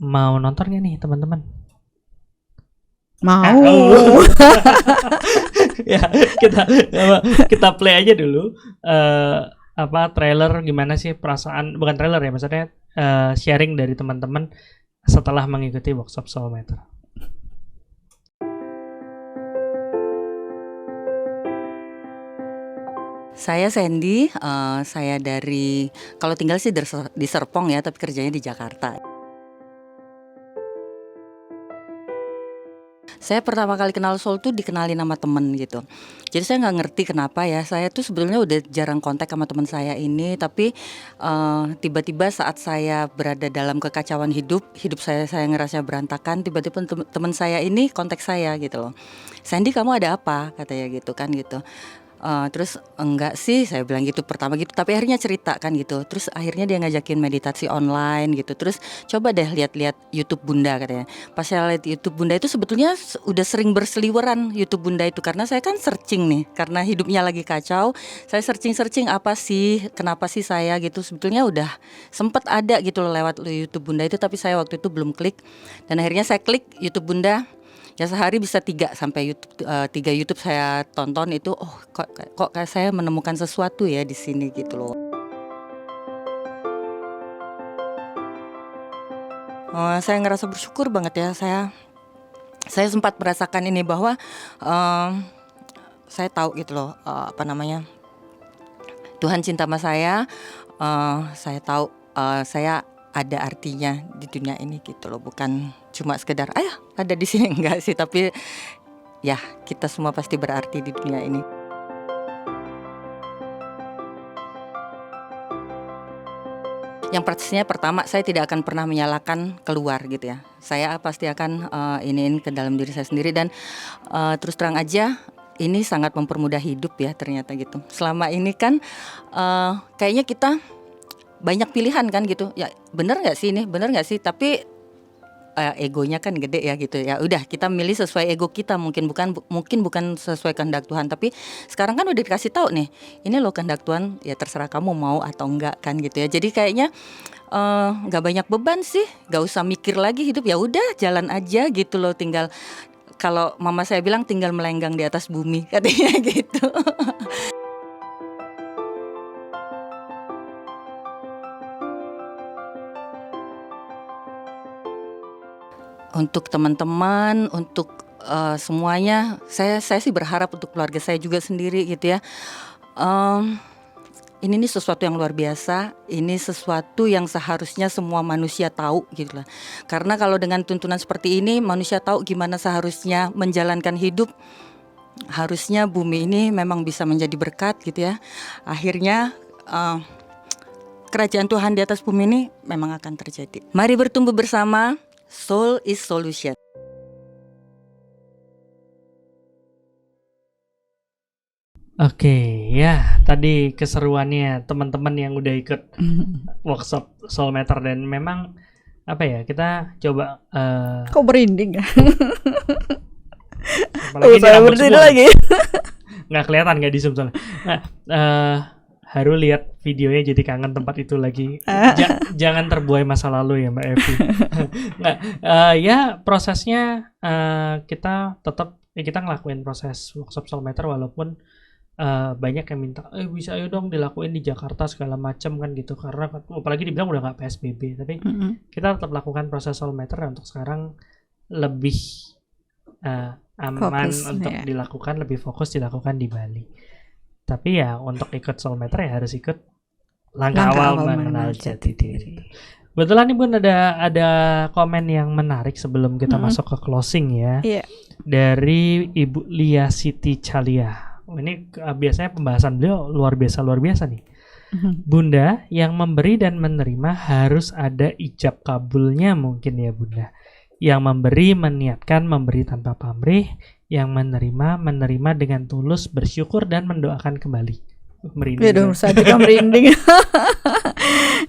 Mau nonton nggak nih teman-teman? Mau. Ya, kita play aja dulu trailer gimana sih perasaan, bukan trailer ya, maksudnya sharing dari teman-teman setelah mengikuti workshop Soul Matter. Saya Sandy, saya kalau tinggal sih di Serpong ya, tapi kerjanya di Jakarta. Saya pertama kali kenal soul tuh dikenalin sama temen gitu. Jadi saya nggak ngerti kenapa ya. Saya tuh sebetulnya udah jarang kontak sama teman saya ini, tapi tiba-tiba saat saya berada dalam kekacauan hidup saya ngerasa berantakan. Tiba-tiba teman saya ini kontak saya gitu loh. Sandy, kamu ada apa? Katanya gitu kan gitu. Terus enggak sih, saya bilang gitu pertama gitu, tapi akhirnya cerita kan gitu. Terus akhirnya dia ngajakin meditasi online gitu. Terus coba deh lihat-lihat YouTube Bunda katanya. Pas saya lihat YouTube Bunda itu sebetulnya udah sering berseliweran YouTube Bunda itu, karena saya kan searching nih, karena hidupnya lagi kacau. Saya searching apa sih, kenapa sih saya gitu. Sebetulnya udah sempet ada gitu loh lewat YouTube Bunda itu, tapi saya waktu itu belum klik. Dan akhirnya saya klik YouTube Bunda. Ya sehari bisa 3 YouTube saya tonton itu. Oh, kok saya menemukan sesuatu ya di sini gitu loh. Saya ngerasa bersyukur banget ya. Saya sempat merasakan ini bahwa saya tahu gitu loh, Tuhan cinta sama saya. Saya tahu saya ada artinya di dunia ini gitu loh, bukan cuma sekedar ada di sini, enggak sih, tapi ya kita semua pasti berarti di dunia ini. Yang persisnya pertama, saya tidak akan pernah menyalahkan keluar gitu ya. Saya pasti akan iniin ke dalam diri saya sendiri, dan terus terang aja ini sangat mempermudah hidup ya ternyata gitu. Selama ini kan kayaknya kita banyak pilihan kan gitu ya, bener nggak sih ini, bener nggak sih, tapi egonya kan gede ya gitu ya. Udah kita milih sesuai ego kita, mungkin bukan sesuai kehendak Tuhan. Tapi sekarang kan udah dikasih tahu nih, ini loh kehendak Tuhan, ya terserah kamu mau atau enggak kan gitu ya. Jadi kayaknya nggak banyak beban sih, nggak usah mikir lagi hidup, ya udah jalan aja gitu loh. Tinggal, kalau mama saya bilang, tinggal melenggang di atas bumi katanya gitu. Untuk teman-teman, untuk semuanya, saya sih berharap untuk keluarga saya juga sendiri gitu ya. Ini nih sesuatu yang luar biasa. Ini sesuatu yang seharusnya semua manusia tahu gitu lah. Karena kalau dengan tuntunan seperti ini, manusia tahu gimana seharusnya menjalankan hidup. Harusnya bumi ini memang bisa menjadi berkat gitu ya. Akhirnya kerajaan Tuhan di atas bumi ini memang akan terjadi. Mari bertumbuh bersama. Soul is solution. Oke, ya tadi keseruannya teman-teman yang udah ikut workshop Soul Matter, dan memang apa ya, kita coba Kok merinding ya? apalagi ini Saya rambut berdiri semua. lagi. Nggak kelihatan, nggak di zoom soalnya. Nah, Haru lihat videonya jadi kangen tempat itu lagi. Jangan terbuai masa lalu ya Mbak Evi. Nggak, ya prosesnya kita tetap kita ngelakuin proses workshop Soul Matter, walaupun banyak yang minta bisa ayo dong dilakuin di Jakarta segala macam kan gitu, karena apalagi dibilang udah nggak PSBB, tapi kita tetap lakukan proses Soul Matter untuk sekarang lebih aman Fokus, untuk ya. dilakukan, lebih fokus dilakukan di Bali. Tapi ya untuk ikut Soul Matter ya harus ikut langkah awal mengenal jati diri. Kebetulan nih Bun, ada komen yang menarik sebelum kita masuk ke closing ya. Iya. Dari Ibu Lia Siti Calia. Ini biasanya pembahasan beliau luar biasa nih. Bunda, yang memberi dan menerima harus ada ijab kabulnya mungkin ya Bunda. Yang memberi meniatkan memberi tanpa pamrih, yang menerima dengan tulus, bersyukur dan mendoakan kembali. Merinding. Ya dong, saya juga merinding.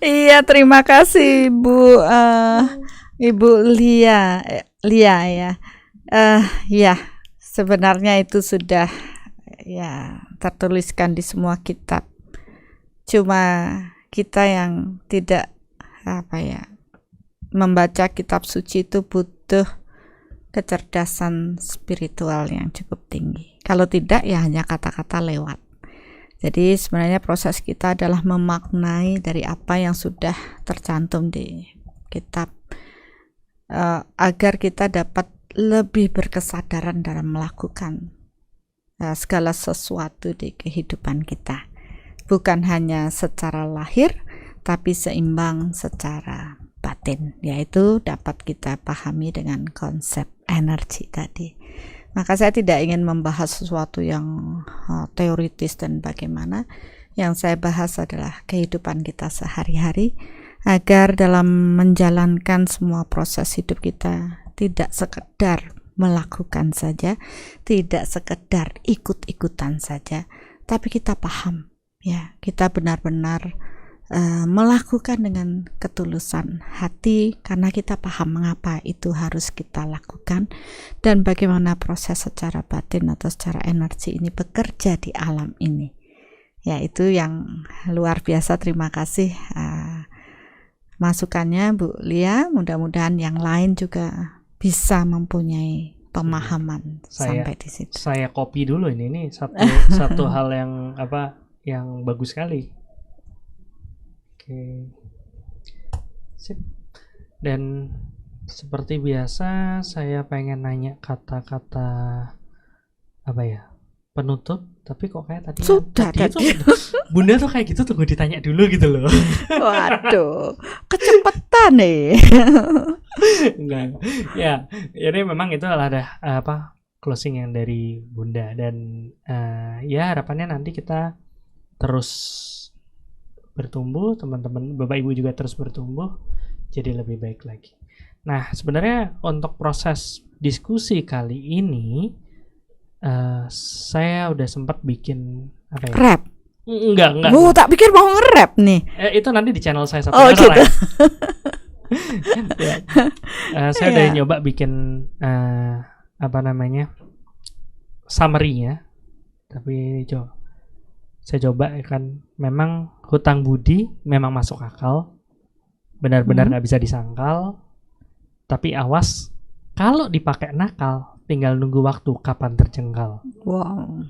Iya, terima kasih Ibu Lia ya. Ya, sebenarnya itu sudah ya tertuliskan di semua kitab. Cuma kita yang tidak membaca kitab suci itu butuh kecerdasan spiritual yang cukup tinggi. Kalau tidak ya hanya kata-kata lewat. Jadi sebenarnya proses kita adalah memaknai dari apa yang sudah tercantum di kitab, agar kita dapat lebih berkesadaran dalam melakukan segala sesuatu di kehidupan kita. Bukan hanya secara lahir, tapi seimbang secara batin, yaitu dapat kita pahami dengan konsep energi tadi. Maka saya tidak ingin membahas sesuatu yang teoritis dan bagaimana. Yang saya bahas adalah kehidupan kita sehari-hari, agar dalam menjalankan semua proses hidup kita tidak sekedar melakukan saja, tidak sekedar ikut-ikutan saja, tapi kita paham, ya, kita benar-benar melakukan dengan ketulusan hati karena kita paham mengapa itu harus kita lakukan dan bagaimana proses secara batin atau secara energi ini bekerja di alam ini. Ya, itu yang luar biasa. Terima kasih masukannya Bu Lia. Mudah-mudahan yang lain juga bisa mempunyai pemahaman sampai di situ. Saya copy dulu ini satu hal yang bagus sekali. Oke. Sip. Dan seperti biasa saya pengen nanya kata-kata penutup, tapi kok kayak tadi itu Bunda tuh kayak gitu tunggu ditanya dulu gitu loh. Waduh, kecepatan nih. Enggak. Ya, ini memang itu ada closing yang dari Bunda dan ya harapannya nanti kita terus bertumbuh, teman-teman Bapak Ibu juga terus bertumbuh jadi lebih baik lagi. Nah, sebenarnya untuk proses diskusi kali ini saya udah sempat bikin rap. Enggak. Tak pikir mau nge-rap nih. Itu nanti di channel saya satu. Oh, gitu. Saya udah nyoba bikin summary-nya. Tapi saya coba kan, memang hutang budi memang masuk akal, benar-benar nggak bisa disangkal. Tapi awas, kalau dipakai nakal, tinggal nunggu waktu kapan terjengkal. Wow.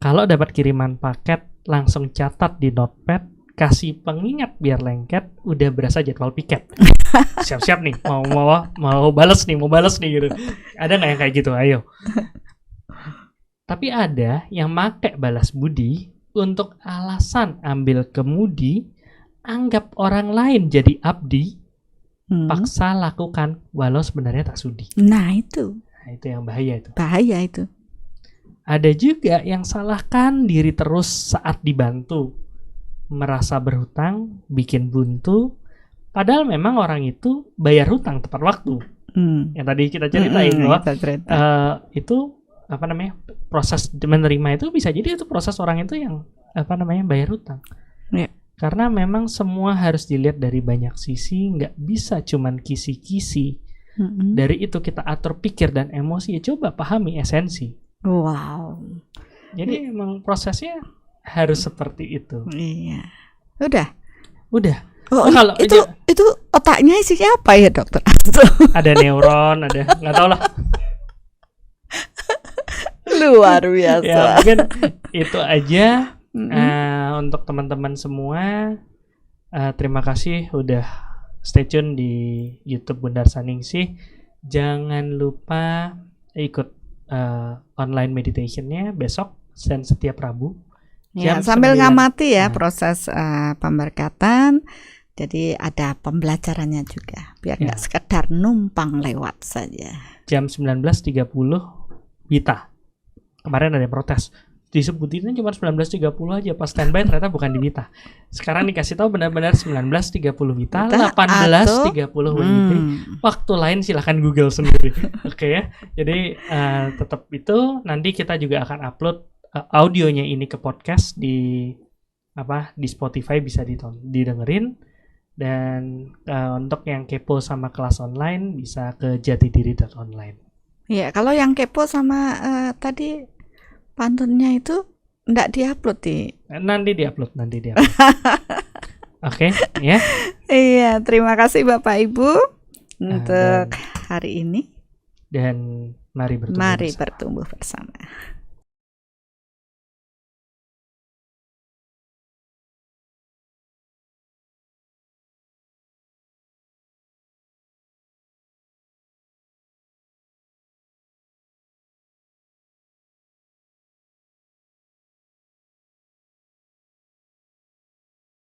Kalau dapat kiriman paket, langsung catat di notepad, kasih pengingat biar lengket, udah berasa jadwal piket. Siap-siap nih, mau balas nih gitu. Ada nggak yang kayak gitu? Ayo. Tapi ada yang make balas budi untuk alasan ambil kemudi, anggap orang lain jadi abdi, paksa lakukan walau sebenarnya tak sudi. Nah itu yang bahaya itu. Bahaya itu. Ada juga yang salahkan diri terus saat dibantu, merasa berhutang, bikin buntu, padahal memang orang itu bayar hutang tepat waktu. Yang tadi kita ceritain bahwa itu proses menerima itu bisa jadi itu proses orang itu yang bayar hutang. Yeah. Karena memang semua harus dilihat dari banyak sisi, nggak bisa cuman kisi-kisi. Dari itu kita atur pikir dan emosi, ya coba pahami esensi. Wow. Jadi emang prosesnya harus seperti itu. Iya. Udah. Oh, kalau itu otaknya isinya apa ya, Dokter? Ada neuron, ada nggak tahu lah. Luar biasa. Ya, mungkin itu aja untuk teman-teman semua. Terima kasih udah stay tune di YouTube Bundar Saningsih. Jangan lupa ikut online meditationnya besok dan setiap Rabu. Ya, sambil ngamati ya proses pemberkatan. Jadi ada pembelajarannya juga, biar nggak sekedar numpang lewat saja. Jam 19.30 Wita. Kemarin ada yang protes, disebutinnya cuma 19.30 aja, pas standby ternyata bukan di Wita. Sekarang dikasih tahu benar-benar 19.30 Wita, 18.30 WIB. Waktu lain silahkan Google sendiri. Oke ya. Jadi tetap itu, nanti kita juga akan upload audionya ini ke podcast di Spotify, bisa didengerin. Dan untuk yang kepo sama kelas online bisa ke jatidiri.online. Ya, kalau yang kepo sama tadi pantunnya itu enggak diupload Nanti diupload. Oke, ya. Iya, terima kasih Bapak Ibu untuk hari ini. Dan mari bertumbuh bersama.